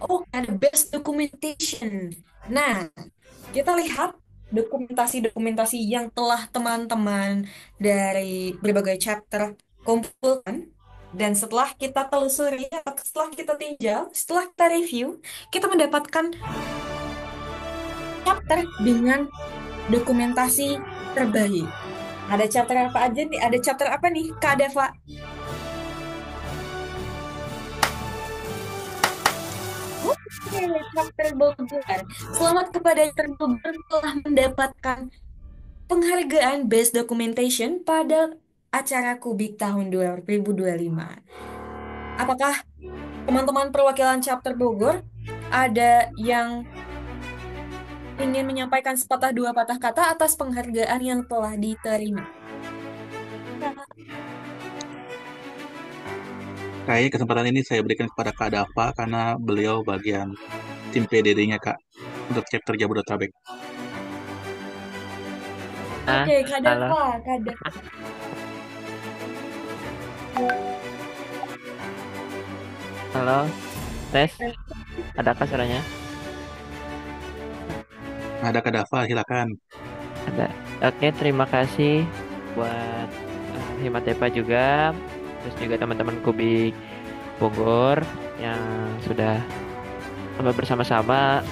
Oh, ada Best Documentation. Nah, kita lihat dokumentasi-dokumentasi yang telah teman-teman dari berbagai chapter kumpulkan. Dan setelah kita telusuri, atau setelah kita tinjau, setelah kita review, kita mendapatkan chapter dengan dokumentasi terbaik. Ada chapter apa aja nih? Ada chapter apa nih, Kak Dava? Oke, chapter Bogor. Selamat kepada chapter Bogor telah mendapatkan penghargaan Best Documentation pada acara Kubik tahun 2025. Apakah teman-teman perwakilan chapter Bogor ada yang ingin menyampaikan sepatah dua patah kata atas penghargaan yang telah diterima? Kayaknya kesempatan ini saya berikan kepada Kak Dava karena beliau bagian tim PDD-nya, Kak, untuk chapter Jabodetabek. Oke, Kak halo. Dava, Kak Dava. Halo, tes. Adakah suaranya? Ada Kak Dava, silakan. Ada. Oke, terima kasih buat Himatepa juga, terus juga teman-teman Kubik Bogor yang sudah bersama-sama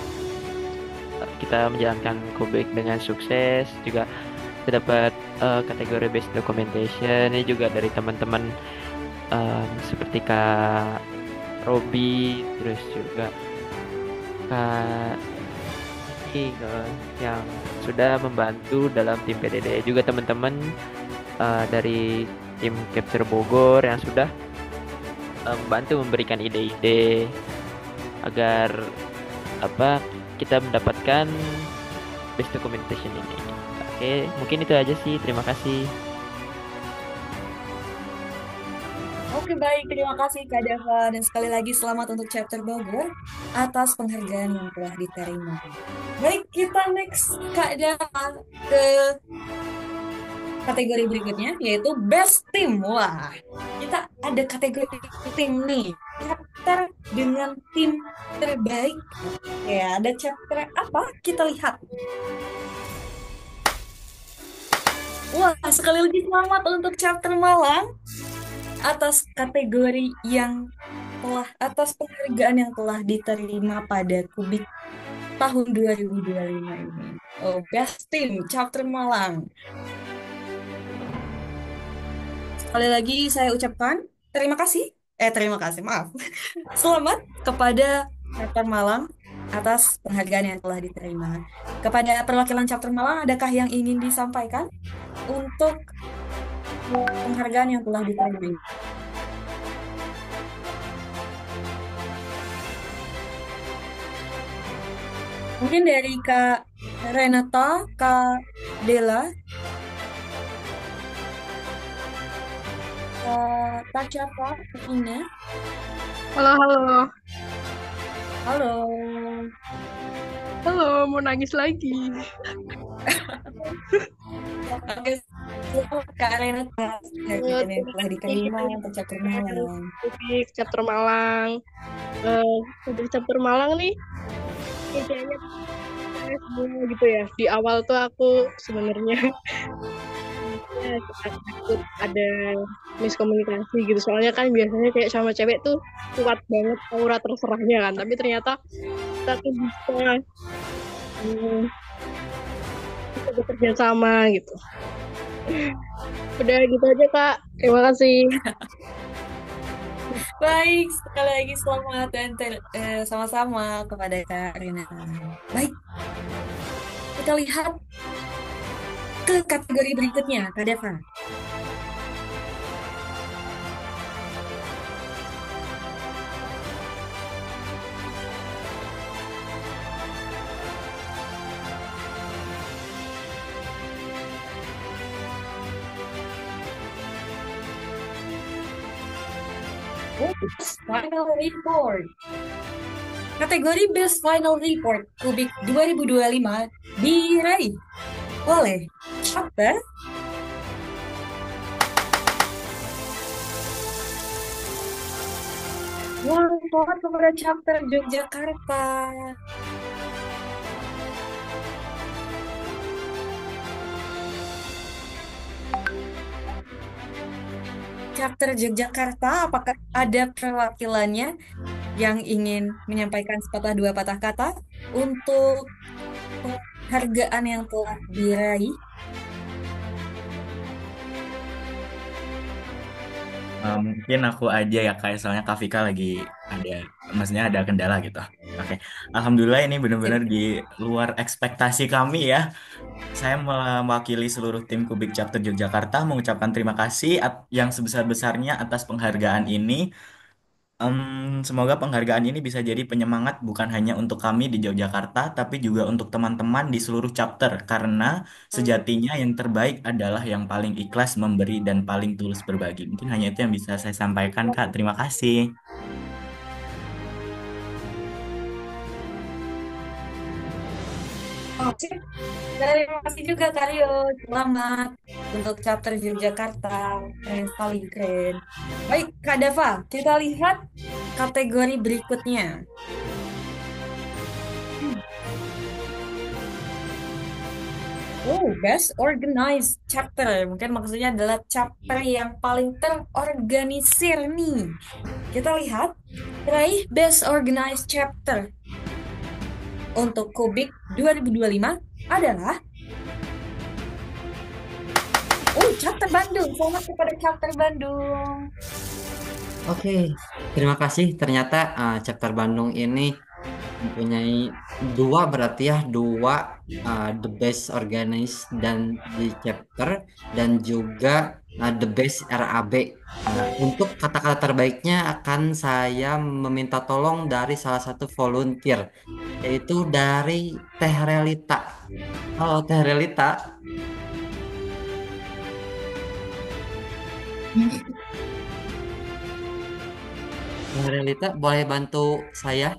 kita menjalankan Kubik dengan sukses. Juga kita dapat kategori Best Documentation. Ini juga dari teman-teman seperti Kak Robi, terus juga Kak yang sudah membantu dalam tim PDD, juga teman-teman dari tim Capture Bogor yang sudah membantu memberikan ide-ide agar kita mendapatkan best documentation ini. Oke, mungkin itu aja sih. Terima kasih. Oke, baik. Terima kasih, Kak Dava. Dan sekali lagi selamat untuk chapter Bogor atas penghargaan yang telah diterima. Baik, kita next, Kak Dava, ke kategori berikutnya, yaitu Best Team. Wah, kita ada kategori tim nih. Chapter dengan tim terbaik. Ya, ada chapter apa? Kita lihat. Wah, sekali lagi selamat untuk chapter Malang atas kategori yang atas penghargaan yang telah diterima pada Kubik tahun 2025 ini. Oh, best team chapter Malang. Sekali lagi saya ucapkan terima kasih. Terima kasih, maaf. Selamat kepada chapter Malang atas penghargaan yang telah diterima. Kepada perwakilan chapter Malang, adakah yang ingin disampaikan untuk penghargaan yang telah diterima? Mungkin dari Kak Renata, Kak Dela, Kak Java, Ina. Halo, halo. Halo. Halo, mau nangis lagi. Oke, selamat Kak Renata. Penghargaan yang telah diterima untuk chapter Malang. Kubik chapter Malang. Untuk chapter Malang nih, kayaknya semua gitu ya. Di awal tuh aku sebenarnya takut ada miskomunikasi gitu. Soalnya kan biasanya kayak sama cewek tuh kuat banget aura terserahnya kan. Tapi ternyata kita tuh bisa bekerja sama gitu. Udah gitu aja Kak. Terima kasih. Baik, sekali lagi selamat dan sama-sama kepada Kak Renata. Baik, kita lihat ke kategori berikutnya, Kak Deva. Best Final Report. Kategori Best Final Report Kubik 2025 diraih oleh chapter selamat kepada chapter Yogyakarta. Chapter Yogyakarta, apakah ada perwakilannya yang ingin menyampaikan sepatah dua patah kata untuk penghargaan yang telah diraih? Mungkin aku aja ya Kak, soalnya Kak Vika lagi maksudnya ada kendala gitu. Oke, Alhamdulillah ini benar-benar di luar ekspektasi kami ya. Saya mewakili seluruh tim Kubik Chapter Yogyakarta mengucapkan terima kasih yang sebesar-besarnya atas penghargaan ini. Semoga penghargaan ini bisa jadi penyemangat bukan hanya untuk kami di Yogyakarta, tapi juga untuk teman-teman di seluruh chapter. Karena sejatinya yang terbaik adalah yang paling ikhlas memberi dan paling tulus berbagi. Mungkin hanya itu yang bisa saya sampaikan, Kak. Terima kasih. Oke, terima kasih juga Kak Rio. Selamat untuk chapter Yogyakarta. Keren sekali, keren. Baik, Kak Dava, kita lihat kategori berikutnya. Oh, Best Organized Chapter. Mungkin maksudnya adalah chapter yang paling terorganisir nih. Kita lihat, raih Best Organized Chapter untuk Kubik 2025 adalah chapter Bandung. Selamat kepada chapter Bandung. Oke, terima kasih. Ternyata chapter Bandung ini mempunyai berarti ya dua the best organized dan di chapter dan juga the best RAB. Untuk kata-kata terbaiknya akan saya meminta tolong dari salah satu volunteer yaitu dari Teh Relita. Halo Teh Relita. Teh Relita boleh bantu saya?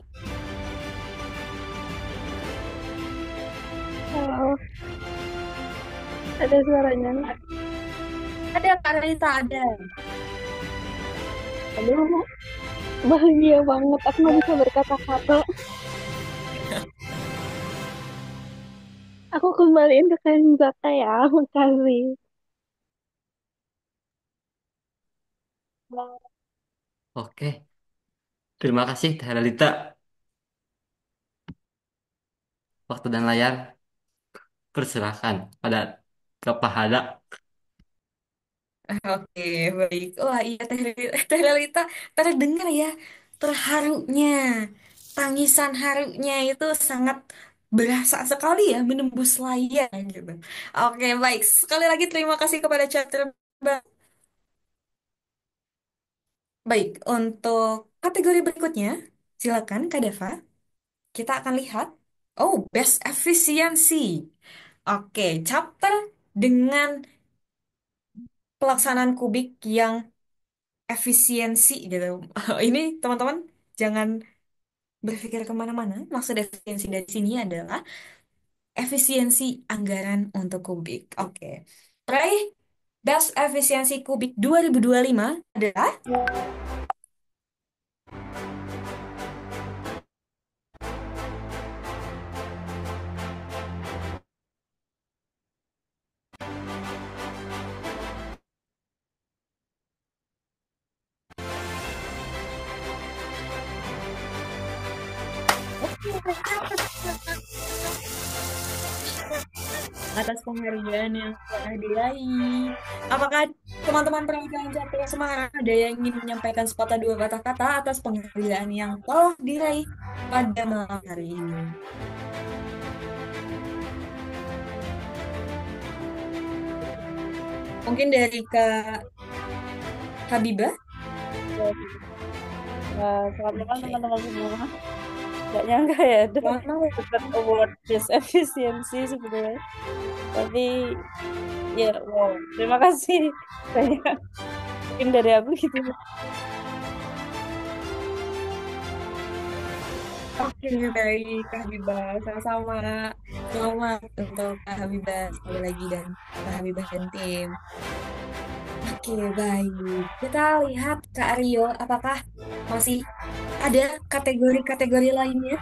Halo. Ada suaranya nggak? Ada Kak Rita, ada. Aduh, bahagia banget. Aku nggak bisa berkata-kata. Aku kembaliin ke Kak Zaka ya. Makasih. Oke, terima kasih Teh Lita. Waktu dan layar persilahkan pada Kak Fahada. Oke, baik. Wah, iya Teh Lelita terdengar ya terharunya, tangisan harunya itu sangat berasa sekali ya menembus layar gitu. Oke, baik. Sekali lagi terima kasih kepada chapter. Baik, untuk kategori berikutnya, silakan Kak Deva. Kita akan lihat. Oh, best efisiensi. Oke, chapter dengan pelaksanaan kubik yang efisiensi gitu. Ini teman-teman jangan berpikir kemana-mana. Maksud efisiensi dari sini adalah efisiensi anggaran untuk kubik. Oke. Peraih Best Efisiensi Kubik 2025 adalah atas penghargaan yang telah diraih. Apakah teman-teman perwakilan Jateng Semarang ada yang ingin menyampaikan sepatah dua patah kata atas penghargaan yang telah diraih pada malam hari ini? Mungkin dari Kak Habibah. Selamat malam Oke. teman-teman semua. Gak nyangka ya Selamat malam. dapat award best efisiensi sebetulnya. Tapi ya wow, terima kasih banyak. Mungkin dari aku gitu. Oke, baik Kak Habibah. Sama-sama. Selamat untuk Kak Habibah sekali lagi dan Kak Habibah dan tim. Oke, baik. Kita lihat Kak Aryo, apakah masih ada kategori-kategori lainnya?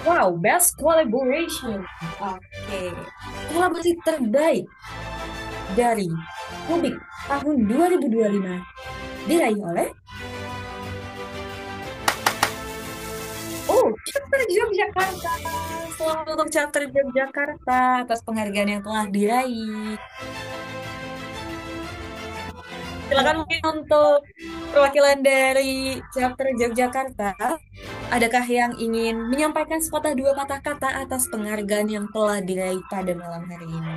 Wow, best collaboration. Oke. Kolaborasi terbaik dari Kubik tahun 2025 diraih oleh chapter Yogyakarta. Selamat untuk chapter Yogyakarta atas penghargaan yang telah diraih. Silakan mungkin untuk perwakilan dari chapter Yogyakarta, adakah yang ingin menyampaikan sepatah dua patah kata atas penghargaan yang telah diraih pada malam hari ini?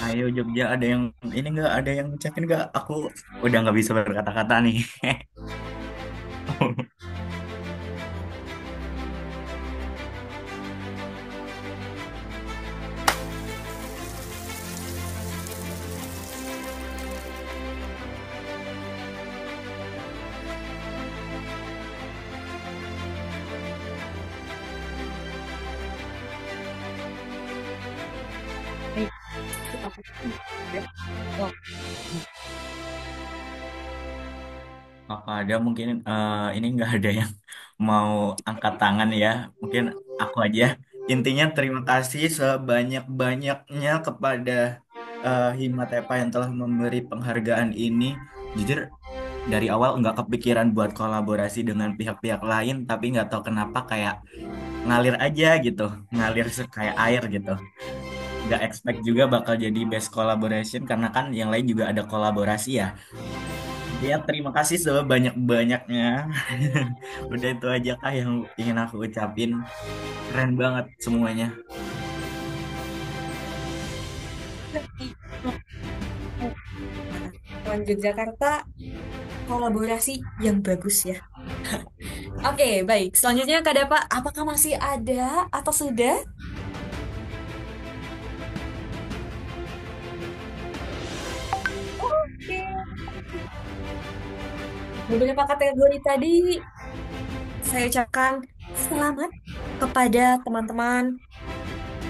Ayo Jogja, ada yang ini nggak? Ada yang ngucapin nggak? Aku udah nggak bisa berkata-kata nih. Apa ada mungkin ini nggak ada yang mau angkat tangan ya? Mungkin aku aja. Intinya terima kasih sebanyak-banyaknya kepada Himatepa yang telah memberi penghargaan ini. Jujur dari awal nggak kepikiran buat kolaborasi dengan pihak-pihak lain, tapi nggak tahu kenapa kayak ngalir aja gitu, ngalir kayak air gitu. Nggak expect juga bakal jadi best collaboration karena kan yang lain juga ada kolaborasi ya. Ya, terima kasih sebanyak-banyaknya. Udah itu aja kah yang ingin aku ucapin. Keren banget semuanya. Teman Yogyakarta, kolaborasi yang bagus ya. Oke, baik. Selanjutnya Kak Dapa, apakah masih ada atau sudah? Oke. Beberapa kategori tadi saya ucapkan selamat kepada teman-teman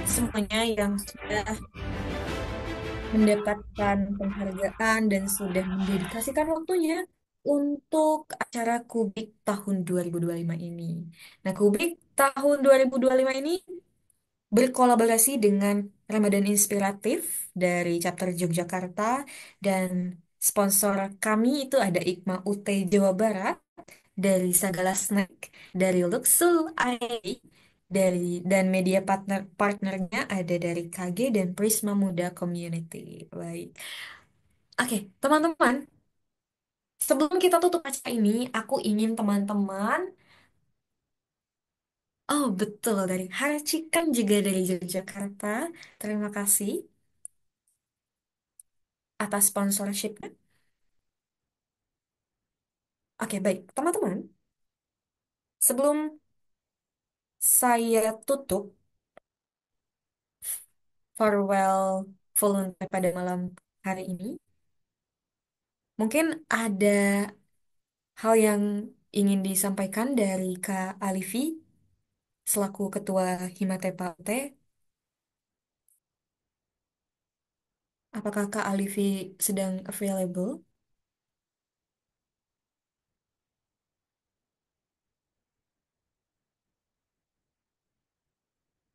semuanya yang sudah mendapatkan penghargaan dan sudah mendedikasikan waktunya untuk acara Kubik tahun 2025 ini. Nah, Kubik tahun 2025 ini berkolaborasi dengan Ramadan Inspiratif dari chapter Yogyakarta dan sponsor kami itu ada Ikma UT Jawa Barat, dari Sagala Snack, dari Luxul AI, dari dan media partnernya ada dari KG dan Prisma Muda Community. Baik. Oke, teman-teman, sebelum kita tutup acara ini, aku ingin teman-teman, oh betul, dari Harcikan juga dari Yogyakarta. Terima kasih atas sponsorshipnya. Oke, baik. Teman-teman, sebelum saya tutup farewell volunteer pada malam hari ini, mungkin ada hal yang ingin disampaikan dari Kak Alifi selaku Ketua Himatepa UT. Apakah Kak Alifi sedang available?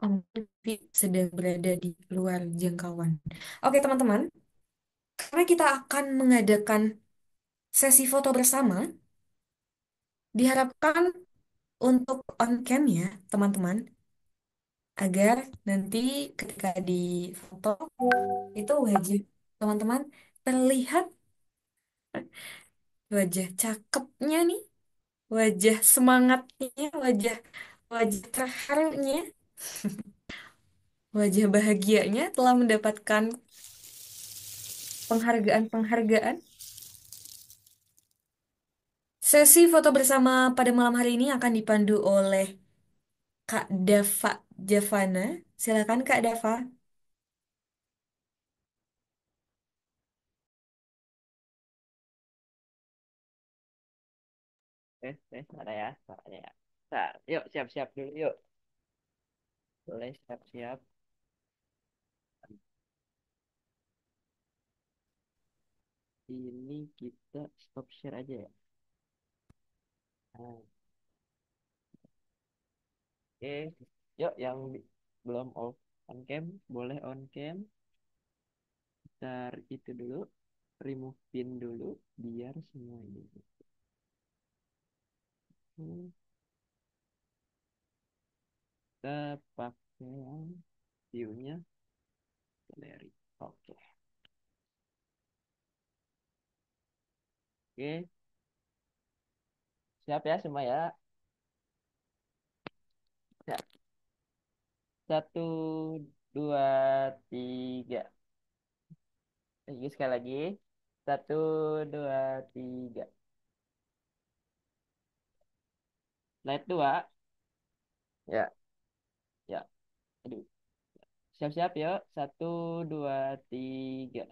Oh, Alifi sedang berada di luar jangkauan. Oke, teman-teman, karena kita akan mengadakan sesi foto bersama, diharapkan untuk on cam ya, teman-teman, agar nanti ketika di foto itu wajah teman-teman terlihat wajah cakepnya nih, wajah semangatnya, wajah wajah terharunya, wajah bahagianya telah mendapatkan penghargaan-penghargaan. Sesi foto bersama pada malam hari ini akan dipandu oleh Kak Dava Javana. Silakan Kak Dava. Ada ya, ada ya. Nah, yuk siap-siap dulu yuk. Boleh siap-siap. Ini kita stop share aja ya. Nah, oke, yuk yang belum off on cam, boleh on cam. Ntar itu dulu, remove pin dulu, biar semua ini. Kita pakai yang view-nya galeri. Oke. Oke, siap ya semua ya. Siap. Satu, dua, tiga. Lagi sekali lagi. Satu, dua, tiga. Slide dua. Ya, ya. Aduh. Siap-siap yuk. Satu, dua, tiga.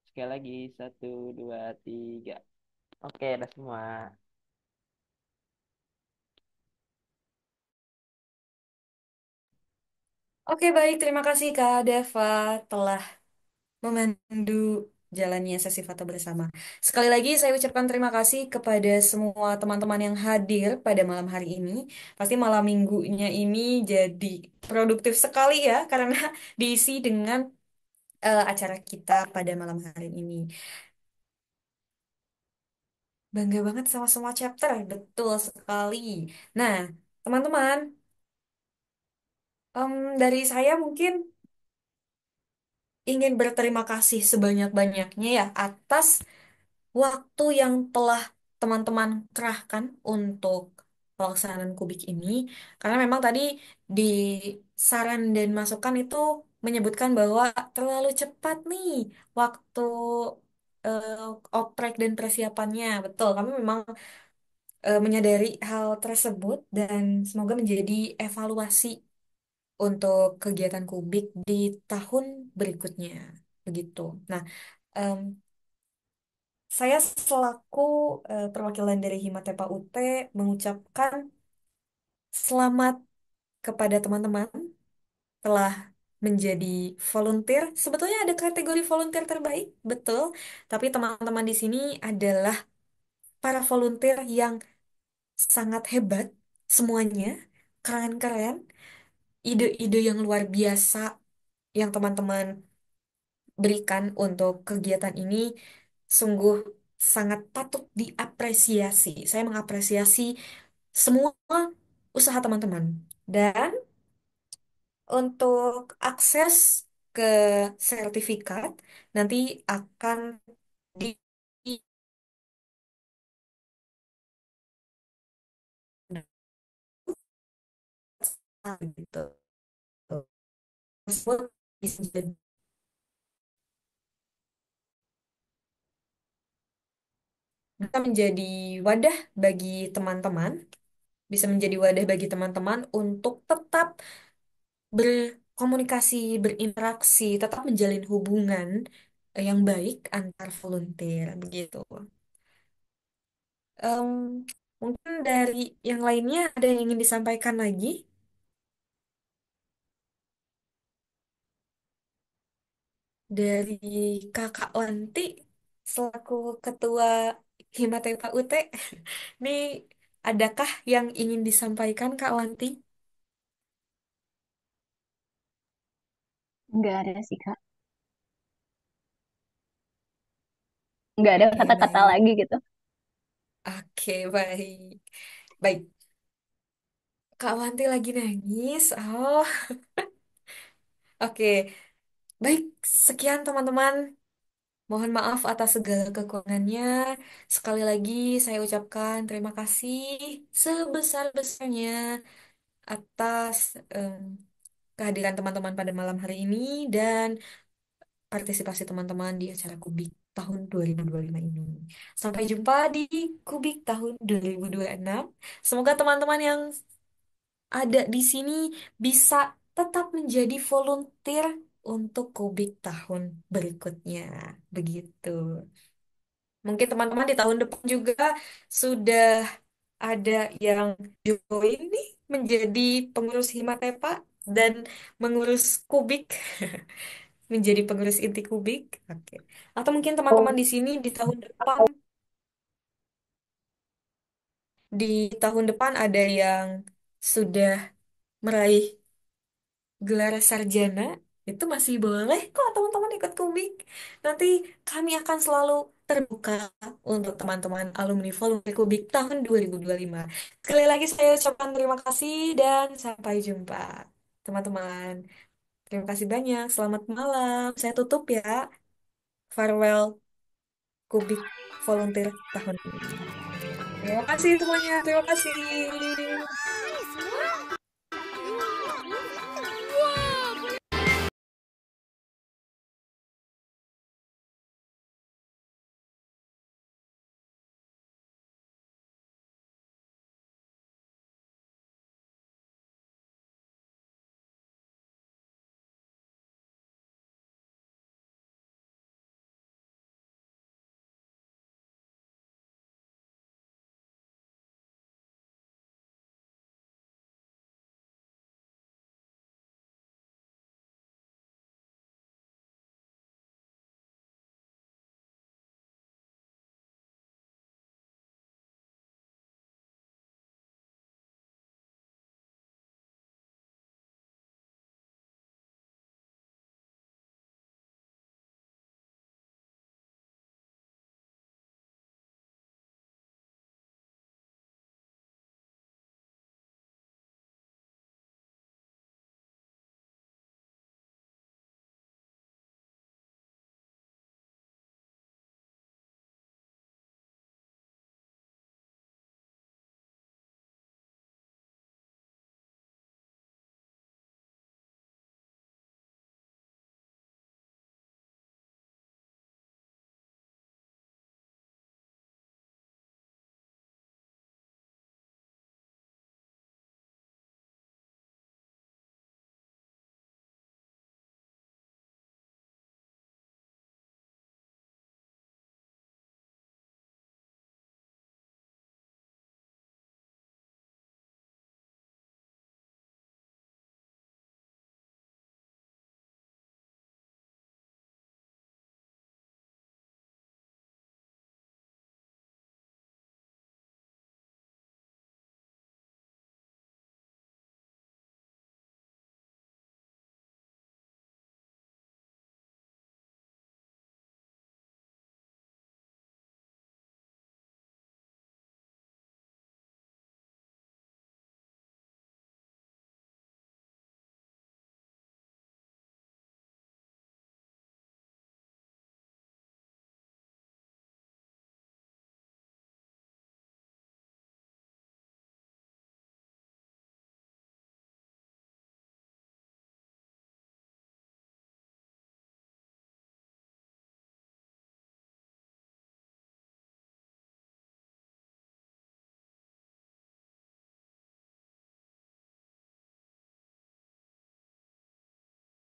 Sekali lagi. Satu, dua, tiga. Oke, udah semua. Oke, baik. Terima kasih Kak Dava telah memandu jalannya sesi foto bersama. Sekali lagi saya ucapkan terima kasih kepada semua teman-teman yang hadir pada malam hari ini. Pasti malam minggunya ini jadi produktif sekali ya karena diisi dengan acara kita pada malam hari ini. Bangga banget sama semua chapter, betul sekali. Nah, teman-teman, dari saya mungkin ingin berterima kasih sebanyak-banyaknya ya atas waktu yang telah teman-teman kerahkan untuk pelaksanaan kubik ini. Karena memang tadi di saran dan masukan itu menyebutkan bahwa terlalu cepat nih waktu eh, oprek dan persiapannya. Betul, kami memang menyadari hal tersebut dan semoga menjadi evaluasi untuk kegiatan kubik di tahun berikutnya. Begitu. Nah, em, saya selaku perwakilan dari Himatepa UT mengucapkan selamat kepada teman-teman telah menjadi volunteer. Sebetulnya ada kategori volunteer terbaik, betul. Tapi teman-teman di sini adalah para volunteer yang sangat hebat, semuanya keren-keren, ide-ide yang luar biasa yang teman-teman berikan untuk kegiatan ini sungguh sangat patut diapresiasi. Saya mengapresiasi semua usaha teman-teman. Dan untuk akses ke sertifikat nanti akan di gitu. Tersebut bisa menjadi wadah bagi teman-teman, bisa menjadi wadah bagi teman-teman untuk tetap berkomunikasi, berinteraksi, tetap menjalin hubungan yang baik antar volunteer begitu. Em, Mungkin dari yang lainnya ada yang ingin disampaikan lagi dari Kakak Wanti selaku Ketua Himatepa UT. Ini adakah yang ingin disampaikan Kak Wanti? Nggak ada sih, Kak. Nggak ada Oke, kata-kata baik. lagi gitu. Oke, baik. Baik. Kak Wanti lagi nangis. Oh, oke. Baik, sekian teman-teman. Mohon maaf atas segala kekurangannya. Sekali lagi saya ucapkan terima kasih sebesar-besarnya atas em, kehadiran teman-teman pada malam hari ini dan partisipasi teman-teman di acara Kubik tahun 2025 ini. Sampai jumpa di Kubik tahun 2026. Semoga teman-teman yang ada di sini bisa tetap menjadi volunteer untuk Kubik tahun berikutnya. Begitu. Mungkin teman-teman di tahun depan juga sudah ada yang join nih menjadi pengurus Himatepa dan mengurus Kubik, menjadi pengurus inti Kubik. Oke. Atau mungkin teman-teman di sini di tahun depan ada yang sudah meraih gelar sarjana, itu masih boleh kok teman-teman ikut Kubik. Nanti kami akan selalu terbuka untuk teman-teman alumni Volume Kubik tahun 2025. Sekali lagi saya ucapkan terima kasih dan sampai jumpa. Teman-teman, terima kasih banyak. Selamat malam. Saya tutup ya. Farewell Kubik Volunteer tahun ini. Terima kasih semuanya. Terima kasih.